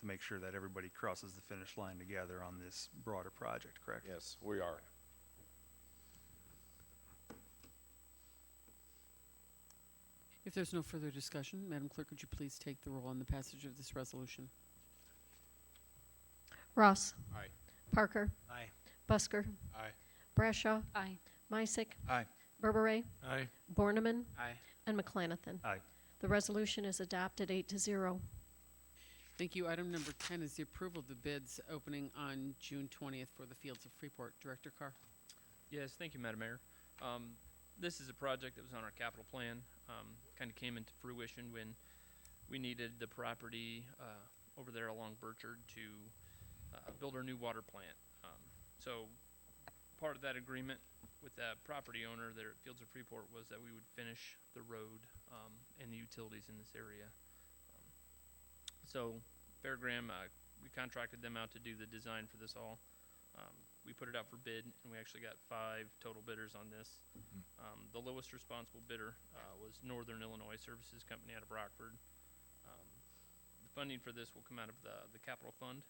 make sure that everybody crosses the finish line together on this broader project, correct? Yes, we are. If there's no further discussion, Madam Clerk, would you please take the roll on the passage of this resolution? Ross. Aye. Parker. Aye. Busker. Aye. Brashaw. Aye. Meissick. Aye. Berberet. Aye. Borneman. Aye. And McClanathan. Aye. The resolution is adopted 8-0. Thank you. Item number 10 is the approval of the bids opening on June 20th for the Fields of Freeport. Director Carr. Yes, thank you, Madam Mayor. This is a project that was on our capital plan, kind of came into fruition when we needed the property over there along Burchard to build our new water plant. So part of that agreement with that property owner there at Fields of Freeport was that we would finish the road and the utilities in this area. So Fairgram, we contracted them out to do the design for this all. We put it out for bid, and we actually got 5 total bidders on this. The lowest responsible bidder was Northern Illinois Services Company out of Rockford. The funding for this will come out of the capital fund.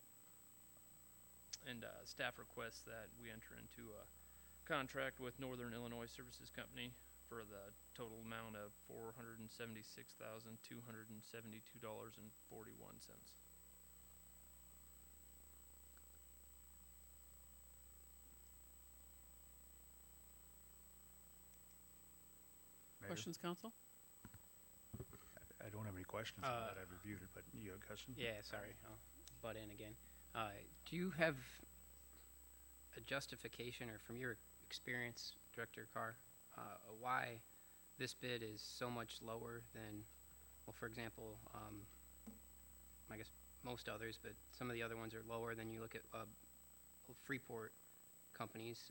And staff requests that we enter into a contract with Northern Illinois Services Company for the total amount of $476,272.41. Questions, council? I don't have any questions on that. I've reviewed it, but you have a question? Yeah, sorry, I'll butt in again. Do you have a justification, or from your experience, Director Carr, why this bid is so much lower than, well, for example, I guess most others, but some of the other ones are lower than you look at Freeport companies,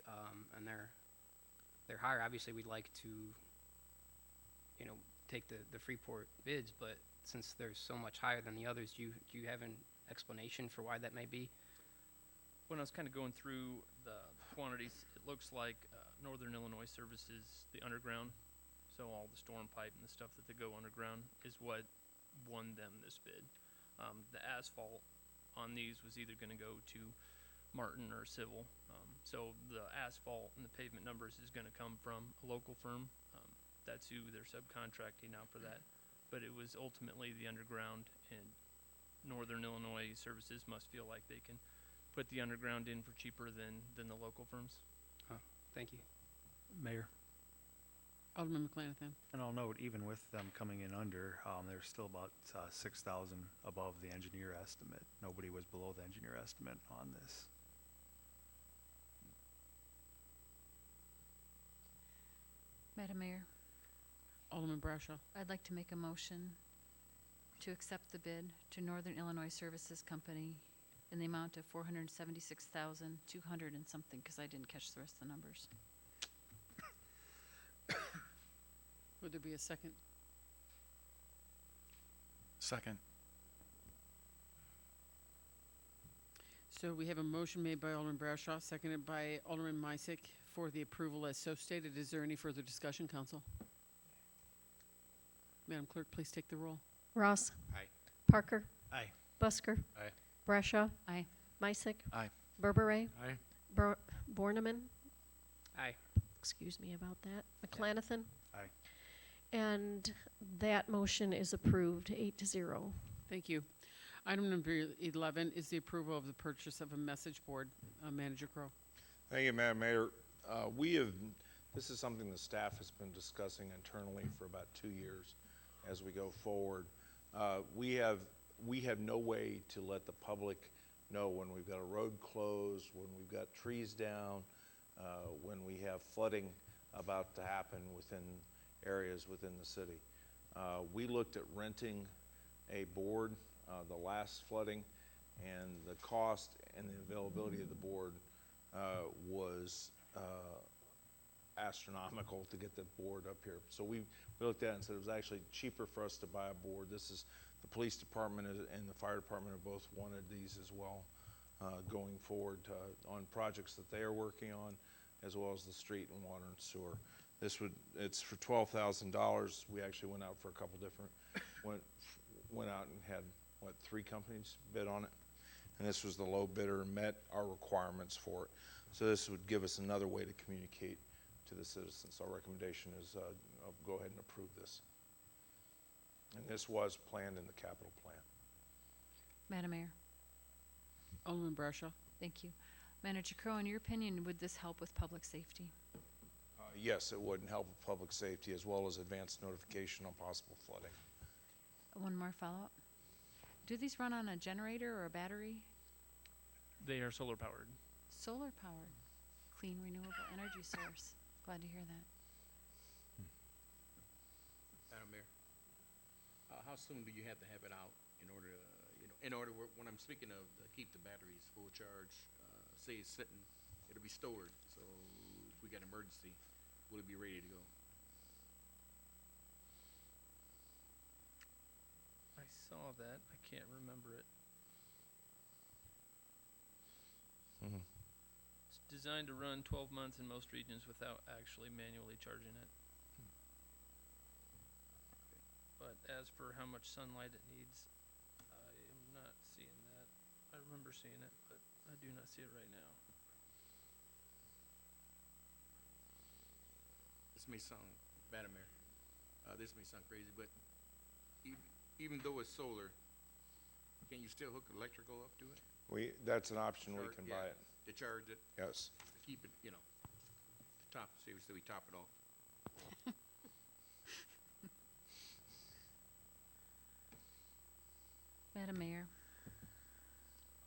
and they're higher. Obviously, we'd like to, take the Freeport bids, but since they're so much higher than the others, do you have an explanation for why that may be? When I was kind of going through the quantities, it looks like Northern Illinois Services, the underground, so all the storm pipe and the stuff that they go underground is what won them this bid. The asphalt on these was either going to go to Martin or Civil. So the asphalt and the pavement numbers is going to come from a local firm. That's who they're subcontracting out for that. But it was ultimately the underground, and Northern Illinois Services must feel like they can put the underground in for cheaper than the local firms. Thank you. Mayor? Alderman McClanathan. And I'll note, even with them coming in under, they're still about 6,000 above the engineer estimate. Nobody was below the engineer estimate on this. Madam Mayor, Alderman Brashaw. I'd like to make a motion to accept the bid to Northern Illinois Services Company in the amount of $476,200 and something, because I didn't catch the rest of the numbers. Would there be a second? Second. So we have a motion made by Alderman Brashaw, seconded by Alderman Misick for the approval as so stated. Is there any further discussion, council? Madam Clerk, please take the roll. Ross. Aye. Parker. Aye. Busker. Aye. Brashaw. Aye. Misick. Aye. Berberay. Aye. Borneman. Aye. Excuse me about that. McClanathan. Aye. And that motion is approved, 8-0. Thank you. Item number 11 is the approval of the purchase of a message board. Manager Crowe. Thank you, Madam Mayor. This is something the staff has been discussing internally for about 2 years as we go forward. We have no way to let the public know when we've got a road closed, when we've got trees down, when we have flooding about to happen within areas within the city. We looked at renting a board the last flooding, and the cost and the availability of the board was astronomical to get the board up here. So we looked at it and said it was actually cheaper for us to buy a board. This is, the police department and the fire department have both wanted these as well, going forward on projects that they are working on, as well as the street and water and sewer. It's for $12,000. We actually went out for a couple different, went out and had, 3 companies bid on it. And this was the low bidder and met our requirements for it. So this would give us another way to communicate to the citizens. Our recommendation is go ahead and approve this. And this was planned in the capital plan. Madam Mayor, Alderman Brashaw. thank you. Manager Crowe, in your opinion, would this help with public safety? Yes, it would help with public safety as well as advanced notification on possible flooding. One more follow-up. Do these run on a generator or a battery? They are solar powered. Solar powered, clean renewable energy source. Glad to hear that. Madam Mayor, how soon do you have to have it out in order to, when I'm speaking of keep the batteries full charge, say it's sitting, it'll be stored, so if we got an emergency, will it be ready to go? I saw that. I can't remember it. It's designed to run 12 months in most regions without actually manually charging it. But as for how much sunlight it needs, I am not seeing that. I remember seeing it, but I do not see it right now. This may sound, Madam Mayor, this may sound crazy, but even though it's solar, can you still hook electrical up to it? That's an option, we can buy it. To charge it, Yes. to keep it, top, seriously, we top it off. Madam Mayor,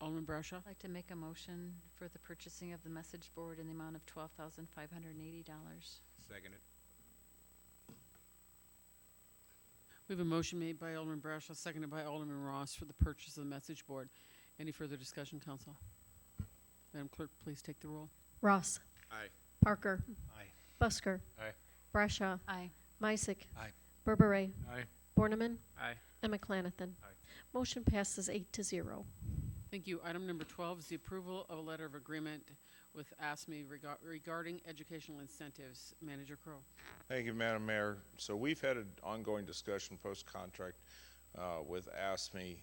Alderman Brashaw. I'd like to make a motion for the purchasing of the message board in the amount of $12,580. Second it. We have a motion made by Alderman Brashaw, seconded by Alderman Ross for the purchase of the message board. Any further discussion, council? Madam Clerk, please take the roll. Ross. Aye. Parker. Aye. Busker. Aye. Brashaw. Aye. Meissick. Aye. Berberay. Aye. Borneman. Aye. And McClanathan. Aye. Motion passes 8-0. Thank you. Item number 12 is the approval of a letter of agreement with ASME regarding educational incentives. Manager Crowe. Thank you, Madam Mayor. So we've had an ongoing discussion post-contract with ASME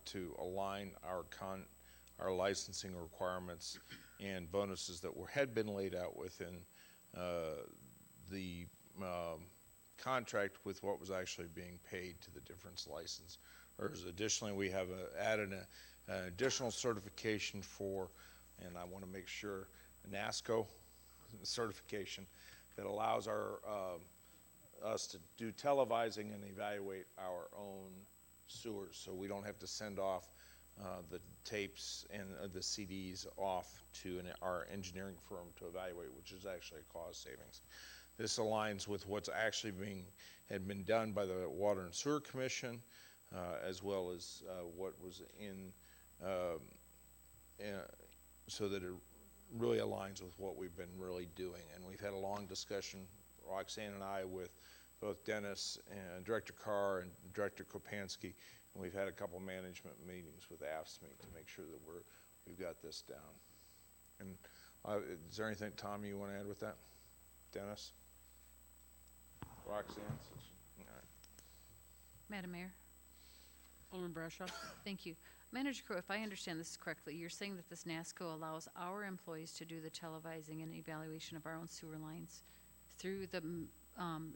to align our licensing requirements and bonuses that had been laid out within the contract with what was actually being paid to the difference license. Additionally, we have added an additional certification for, and I want to make sure, NASCO certification that allows us to do televising and evaluate our own sewers, so we don't have to send off the tapes and the CDs off to our engineering firm to evaluate, which is actually a cost savings. This aligns with what's actually had been done by the Water and Sewer Commission, as well as what was so that it really aligns with what we've been really doing. And we've had a long discussion, Roxanne and I, with both Dennis and Director Carr and Director Kopansky, and we've had a couple management meetings with AFSCME to make sure that we've got this down. And is there anything, Tom, you want to add with that? Dennis? Roxanne? All right. Madam Mayor, Alderman Brashaw. thank you. Manager Crowe, if I understand this correctly, you're saying that this NASCO allows our employees to do the televising and evaluation of our own sewer lines through the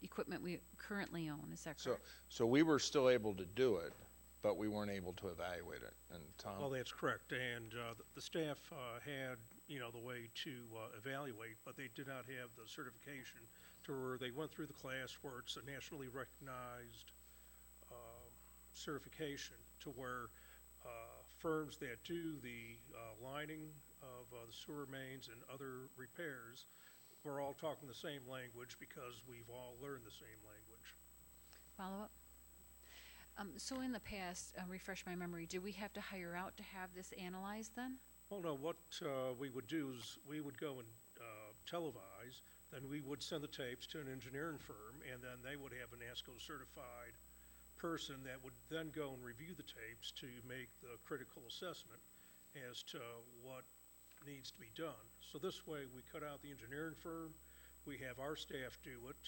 equipment we currently own, is that correct? So we were still able to do it, but we weren't able to evaluate it. And Tom? Well, that's correct, and the staff had, the way to evaluate, but they did not have the certification to where they went through the class where it's a nationally recognized certification to where firms that do the lining of the sewer mains and other repairs, we're all talking the same language because we've all learned the same language. Follow up? So in the past, refresh my memory, did we have to hire out to have this analyzed then? Well, no, what we would do is we would go and televise, then we would send the tapes to an engineering firm, and then they would have an ASCO certified person that would then go and review the tapes to make the critical assessment as to what needs to be done. So this way we cut out the engineering firm, we have our staff do it,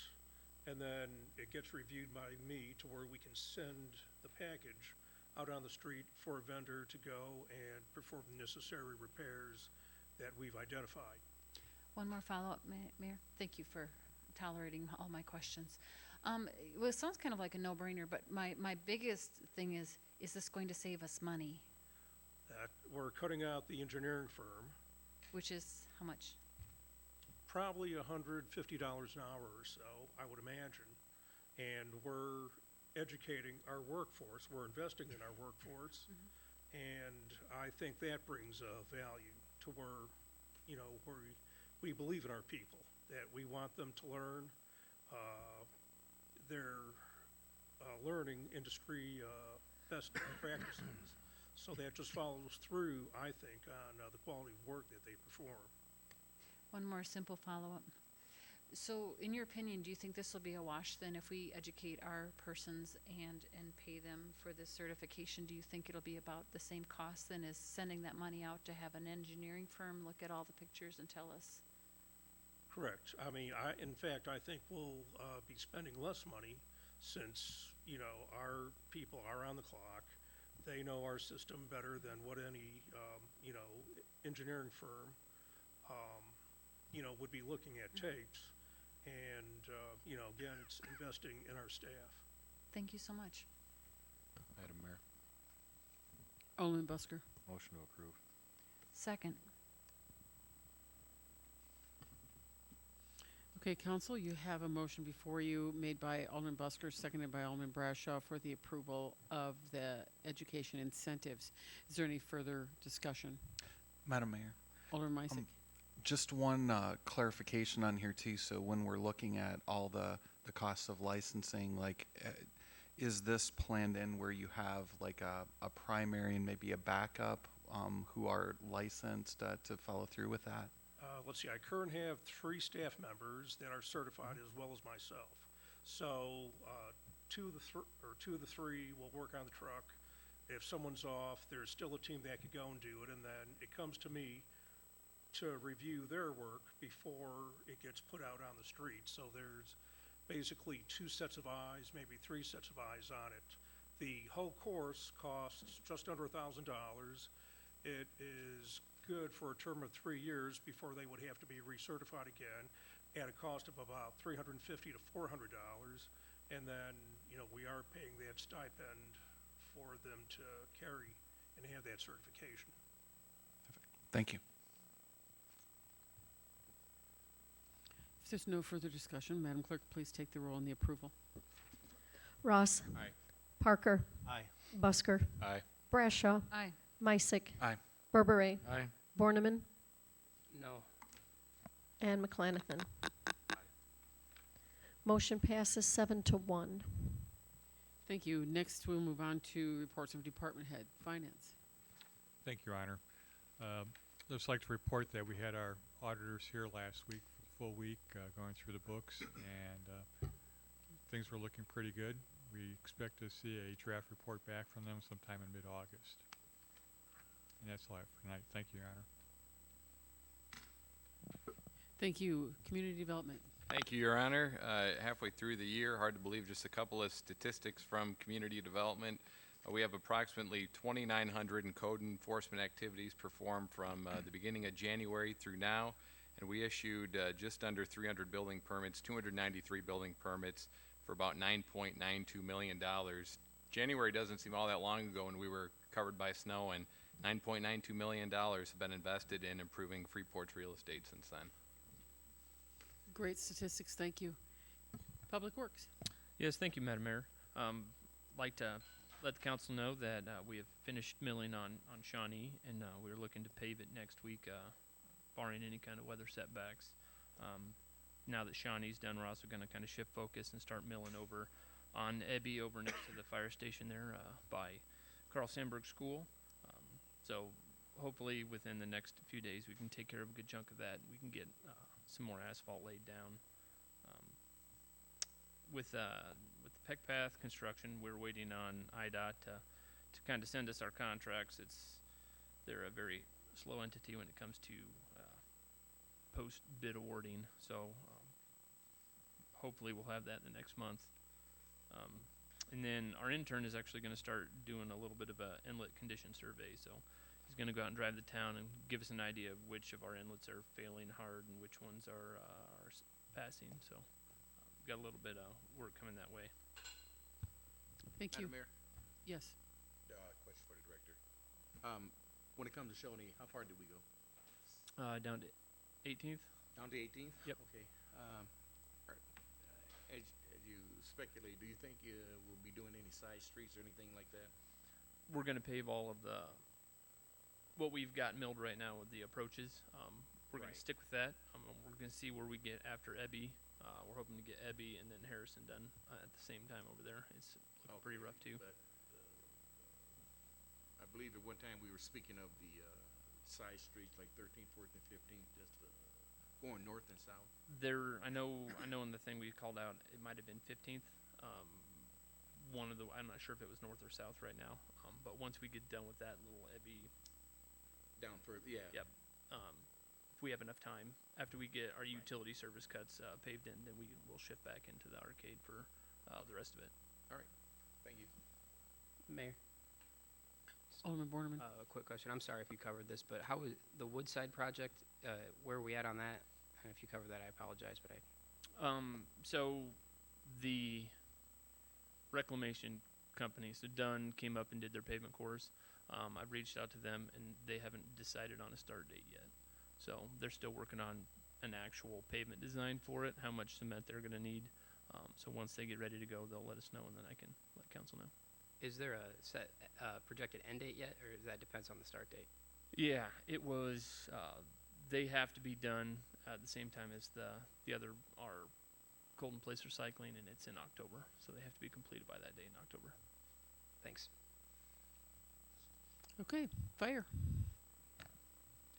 and then it gets reviewed by me to where we can send the package out on the street for a vendor to go and perform the necessary repairs that we've identified. One more follow-up, Mayor. Thank you for tolerating all my questions. Well, it sounds kind of like a no-brainer, but my biggest thing is this going to save us money? That we're cutting out the engineering firm. Which is how much? Probably $150 an hour or so, I would imagine. And we're educating our workforce, we're investing in our workforce, and I think that brings value to where, where we believe in our people, that we want them to learn. They're learning industry best practices. So that just follows through, I think, on the quality of work that they perform. One more simple follow-up. So in your opinion, do you think this will be a wash then if we educate our persons and pay them for this certification? Do you think it'll be about the same cost then as sending that money out to have an engineering firm look at all the pictures and tell us? Correct. I mean, in fact, I think we'll be spending less money since, our people are on the clock. They know our system better than what any, engineering firm, would be looking at tapes. And, again, it's investing in our staff. Thank you so much. Madam Mayor, Alderman Busker. motion to approve. Second. Okay, council, you have a motion before you made by Alderman Busker, seconded by Alderman Brashaw for the approval of the education incentives. Is there any further discussion? Madam Mayor, Alderman Meisak? just one clarification on here too. So when we're looking at all the costs of licensing, like, is this planned in where you have like a primary and maybe a backup who are licensed to follow through with that? Let's see, I currently have 3 staff members that are certified as well as myself. So, two of the three will work on the truck. If someone's off, there's still a team that could go and do it, and then it comes to me to review their work before it gets put out on the street. So there's basically 2 sets of eyes, maybe 3 sets of eyes on it. The whole course costs just under $1,000. It is good for a term of 3 years before they would have to be recertified again at a cost of about $350 to $400. And then, we are paying that stipend for them to carry and have that certification. Thank you. If there's no further discussion, Madam Clerk, please take the roll on the approval. Ross. Aye. Parker. Aye. Busker. Aye. Brashaw. Aye. Meisak. Aye. Berberay. Aye. Borneman. No. And McClanathan. Motion passes 7-1. Thank you. Next, we'll move on to reports of department head. Finance. Thank you, Your Honor. Just like to report that we had our auditors here last week for the full week, going through the books, and things were looking pretty good. We expect to see a draft report back from them sometime in mid-August. And that's all I have for tonight. Thank you, Your Honor. Thank you. Community development. Thank you, Your Honor. Halfway through the year, hard to believe, just a couple of statistics from community development. We have approximately 2,900 in code enforcement activities performed from the beginning of January through now, and we issued just under 300 building permits, 293 building permits for about $9.92 million. January doesn't seem all that long ago when we were covered by snow, and $9.92 million have been invested in improving Freeport's real estate since then. Great statistics. Thank you. Public Works. Yes, thank you, Madam Mayor. Like to let the council know that we have finished milling on Shawnee, and we're looking to pave it next week, barring any kind of weather setbacks. Now that Shawnee's done, we're also going to kind of shift focus and start milling over on Ebby, over next to the fire station there by Carl Sandburg School. So hopefully within the next few days we can take care of a good chunk of that. We can get some more asphalt laid down. With the Peck Path construction, we're waiting on IDOT to kind of send us our contracts. They're a very slow entity when it comes to post-bid awarding, so hopefully we'll have that in the next month. And then our intern is actually going to start doing a little bit of a inlet condition survey, so he's going to go out and drive the town and give us an idea of which of our inlets are failing hard and which ones are passing, so got a little bit of work coming that way. Thank you. Madam Mayor, Yes. question for the director. When it comes to Shawnee, how far did we go? Down to 18th. Down to 18th? Yep. Okay. As you speculate, do you think we'll be doing any side streets or anything like that? We're going to pave all of what we've got milled right now with the approaches. We're going to stick with that. We're going to see where we get after Ebby. We're hoping to get Ebby and then Harrison done at the same time over there. It's looking pretty rough too. But I believe at one time we were speaking of the side streets like 13th, 14th, 15th, just going north and south. I know in the thing we called out, it might have been 15th. I'm not sure if it was north or south right now. But once we get done with that little Ebby. Down further, yeah. Yep. If we have enough time, after we get our utility service cuts paved in, then we'll shift back into the arcade for the rest of it. All right. Thank you. Mayor, Alderman Borneman. a quick question. I'm sorry if you covered this, but how is the Woodside project, where are we at on that? And if you covered that, I apologize, but So the reclamation company, so Dunn came up and did their pavement cores. I've reached out to them, and they haven't decided on a start date yet. So they're still working on an actual pavement design for it, how much cement they're gonna need. So once they get ready to go, they'll let us know, and then I can let council know. Is there a set projected end date yet, or that depends on the start date? Yeah, it was, they have to be done at the same time as the other, our Golden Place Recycling, and it's in October, so they have to be completed by that date in October. Thanks. Okay, fire.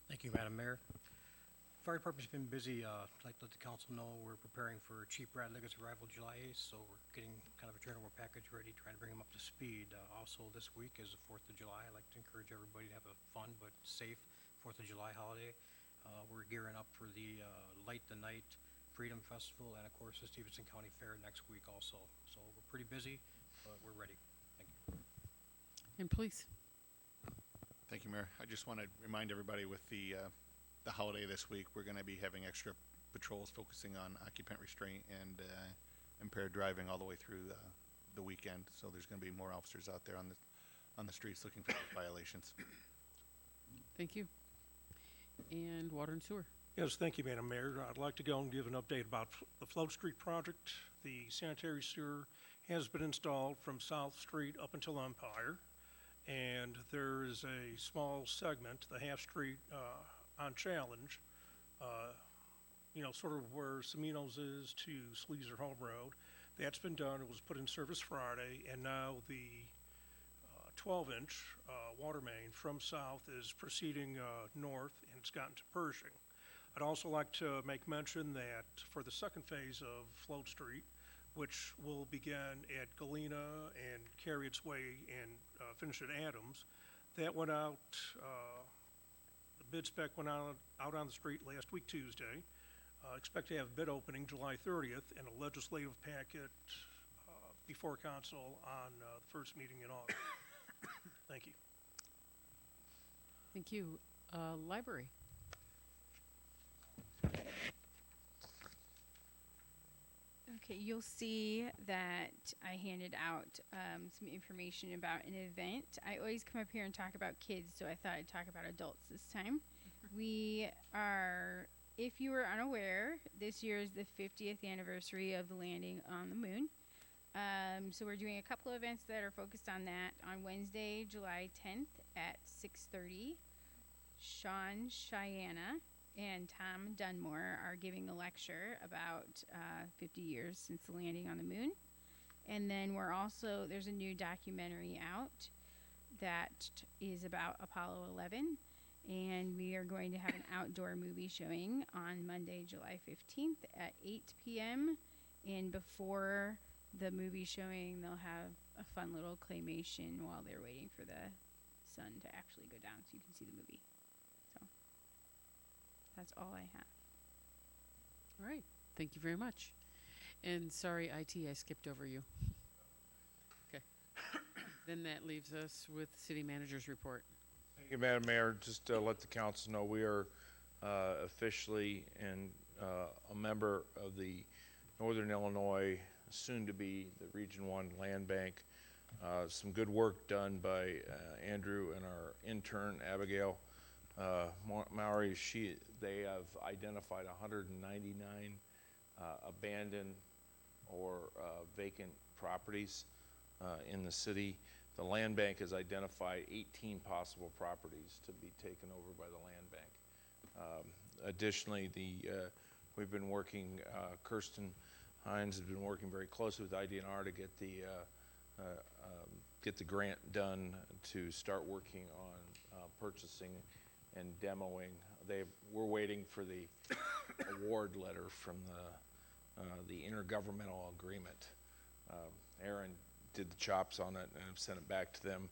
Thank you, Madam Mayor. Fire Department's been busy. I'd like to let the council know we're preparing for Chief Brad Liggett's arrival July 8th, so we're getting kind of a general package ready, trying to bring him up to speed. Also, this week is the 4th of July. I'd like to encourage everybody to have a fun but safe 4th of July holiday. We're gearing up for the Light the Night Freedom Festival and, of course, the Stevenson County Fair next week also. So we're pretty busy, but we're ready. Thank you. And police. Thank you, Mayor. I just want to remind everybody with the holiday this week, we're going to be having extra patrols focusing on occupant restraint and impaired driving all the way through the weekend. So there's going to be more officers out there on the streets looking for those violations. Thank you. And water and sewer. Yes, thank you, Madam Mayor. I'd like to go and give an update about the Float Street project. The sanitary sewer has been installed from South Street up until Empire. And there is a small segment, the half street on Challenge, sort of where Semino's is to Sleazer Home Road. That's been done. It was put in service Friday, and now the 12-inch water main from south is proceeding north, and it's gotten to Pershing. I'd also like to make mention that for the second phase of Float Street, which will begin at Galena and carry its way and finish at Adams, that went out, the bid spec went out on the street last week, Tuesday. Expect to have bid opening July 30th and a legislative packet before council on the first meeting in August. Thank you. Thank you. Library. Okay, you'll see that I handed out some information about an event. I always come up here and talk about kids, so I thought I'd talk about adults this time. We are, if you were unaware, this year is the 50th anniversary of the landing on the moon. So we're doing a couple of events that are focused on that. On Wednesday, July 10th at 6:30, Sean Cheyenne and Tom Dunmore are giving a lecture about 50 years since the landing on the moon. And then there's a new documentary out that is about Apollo 11. And we are going to have an outdoor movie showing on Monday, July 15th at 8 p.m. And before the movie showing, they'll have a fun little claymation while they're waiting for the sun to actually go down so you can see the movie. So that's all I have. All right. Thank you very much. And sorry, IT, I skipped over you. Okay. Then that leaves us with city manager's report. Thank you, Madam Mayor. Just to let the council know, we are officially a member of the Northern Illinois, soon to be the Region 1 Land Bank. Some good work done by Andrew and our intern, Abigail Maury. They have identified 199 abandoned or vacant properties in the city. The land bank has identified 18 possible properties to be taken over by the land bank. Additionally, we've been working, Kirsten Hines has been working very closely with IDNR to get the grant done to start working on purchasing and demoing. We're waiting for the award letter from the intergovernmental agreement. Aaron did the chops on it and sent it back to them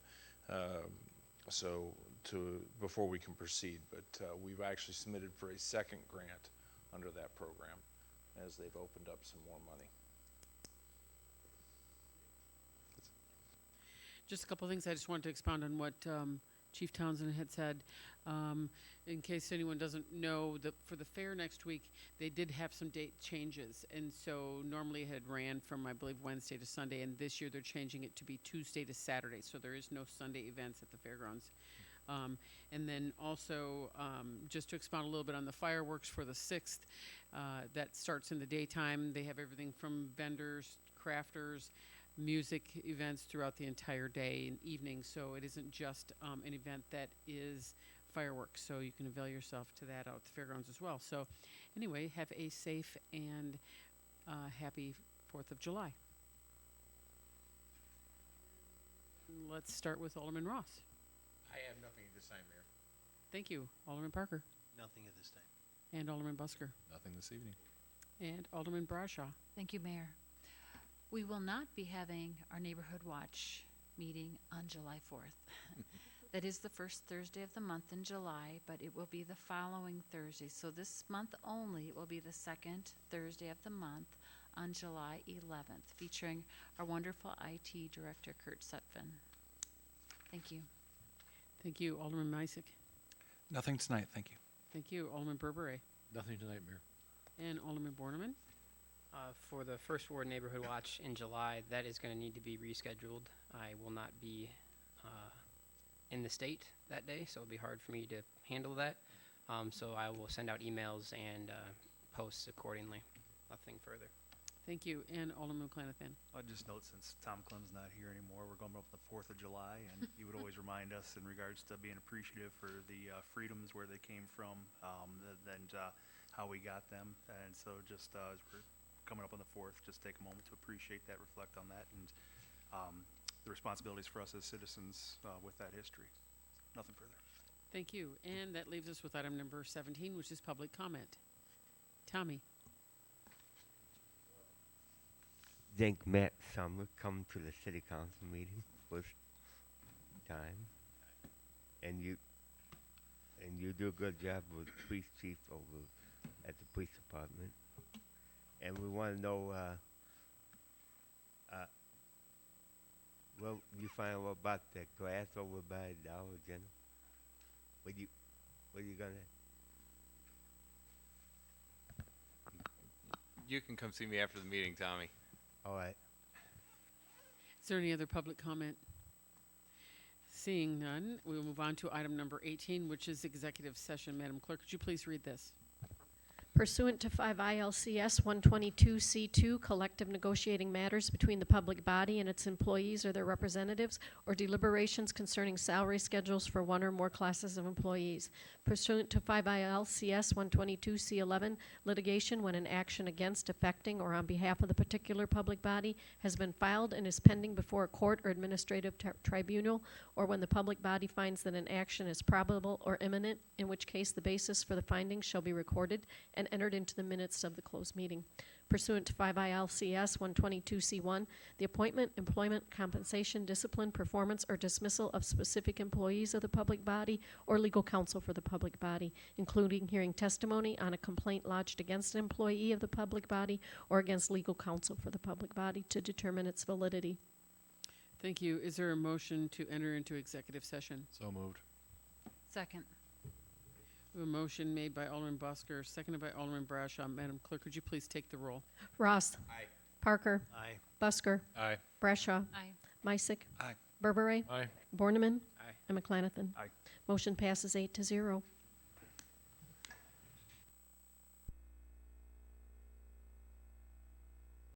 before we can proceed. But we've actually submitted for a second grant under that program as they've opened up some more money. Just a couple of things. I just wanted to expound on what Chief Townsend had said. In case anyone doesn't know, for the fair next week, they did have some date changes. And so normally it had ran from, I believe, Wednesday to Sunday. And this year they're changing it to be Tuesday to Saturday. So there is no Sunday events at the fairgrounds. And then also, just to expound a little bit on the fireworks for the 6th, that starts in the daytime. They have everything from vendors, crafters, music events throughout the entire day and evening. So it isn't just an event that is fireworks. So you can avail yourself to that out at the fairgrounds as well. So anyway, have a safe and happy 4th of July. Let's start with Alderman Ross. I have nothing at this time, Mayor. Thank you. Alderman Parker. Nothing at this time. And Alderman Busker. Nothing this evening. And Alderman Brashaw. Thank you, Mayor. We will not be having our Neighborhood Watch meeting on July 4th. That is the first Thursday of the month in July, but it will be the following Thursday. So this month only, it will be the second Thursday of the month on July 11th, featuring our wonderful IT Director, Kurt Sutphin. Thank you. Thank you. Alderman Misick. Nothing tonight, thank you. Thank you. Alderman Berberet. Nothing tonight, Mayor. And Alderman Borneman. For the First Ward Neighborhood Watch in July, that is going to need to be rescheduled. I will not be in the state that day, so it'll be hard for me to handle that. So I will send out emails and posts accordingly. Nothing further. Thank you. And Alderman McClanathan. I'll just note, since Tom Clem's not here anymore, we're going up the 4th of July, and he would always remind us in regards to being appreciative for the freedoms, where they came from, and how we got them. And so just as we're coming up on the 4th, just take a moment to appreciate that, reflect on that, and the responsibilities for us as citizens with that history. Nothing further. Thank you. And that leaves us with item number 17, which is public comment. Tommy. Think Matt Summer come to the city council meeting first time, and you do a good job with police chief over at the police department, and we want to know well, you find out about the grass over by Dollar General. What you gonna? You can come see me after the meeting, Tommy. All right. Is there any other public comment? Seeing none, we will move on to item number 18, which is executive session. Madam Clerk, could you please read this? Pursuant to 5 ILCS 122C2, collective negotiating matters between the public body and its employees or their representatives, or deliberations concerning salary schedules for one or more classes of employees. Pursuant to 5 ILCS 122C11, litigation when an action against, affecting, or on behalf of the particular public body has been filed and is pending before a court or administrative tribunal, or when the public body finds that an action is probable or imminent, in which case the basis for the findings shall be recorded and entered into the minutes of the closed meeting. Pursuant to 5 ILCS 122C1, the appointment, employment, compensation, discipline, performance, or dismissal of specific employees of the public body or legal counsel for the public body, including hearing testimony on a complaint lodged against an employee of the public body or against legal counsel for the public body to determine its validity. Thank you. Is there a motion to enter into executive session? So moved. Second. We have a motion made by Alderman Busker, seconded by Alderman Brashaw. Madam Clerk, could you please take the roll? Ross. Aye. Parker. Aye. Busker. Aye. Brashaw. Aye. Misick. Aye. Berberet. Aye. Borneman. Aye. And McClanathan. Aye. Motion passes 8-0.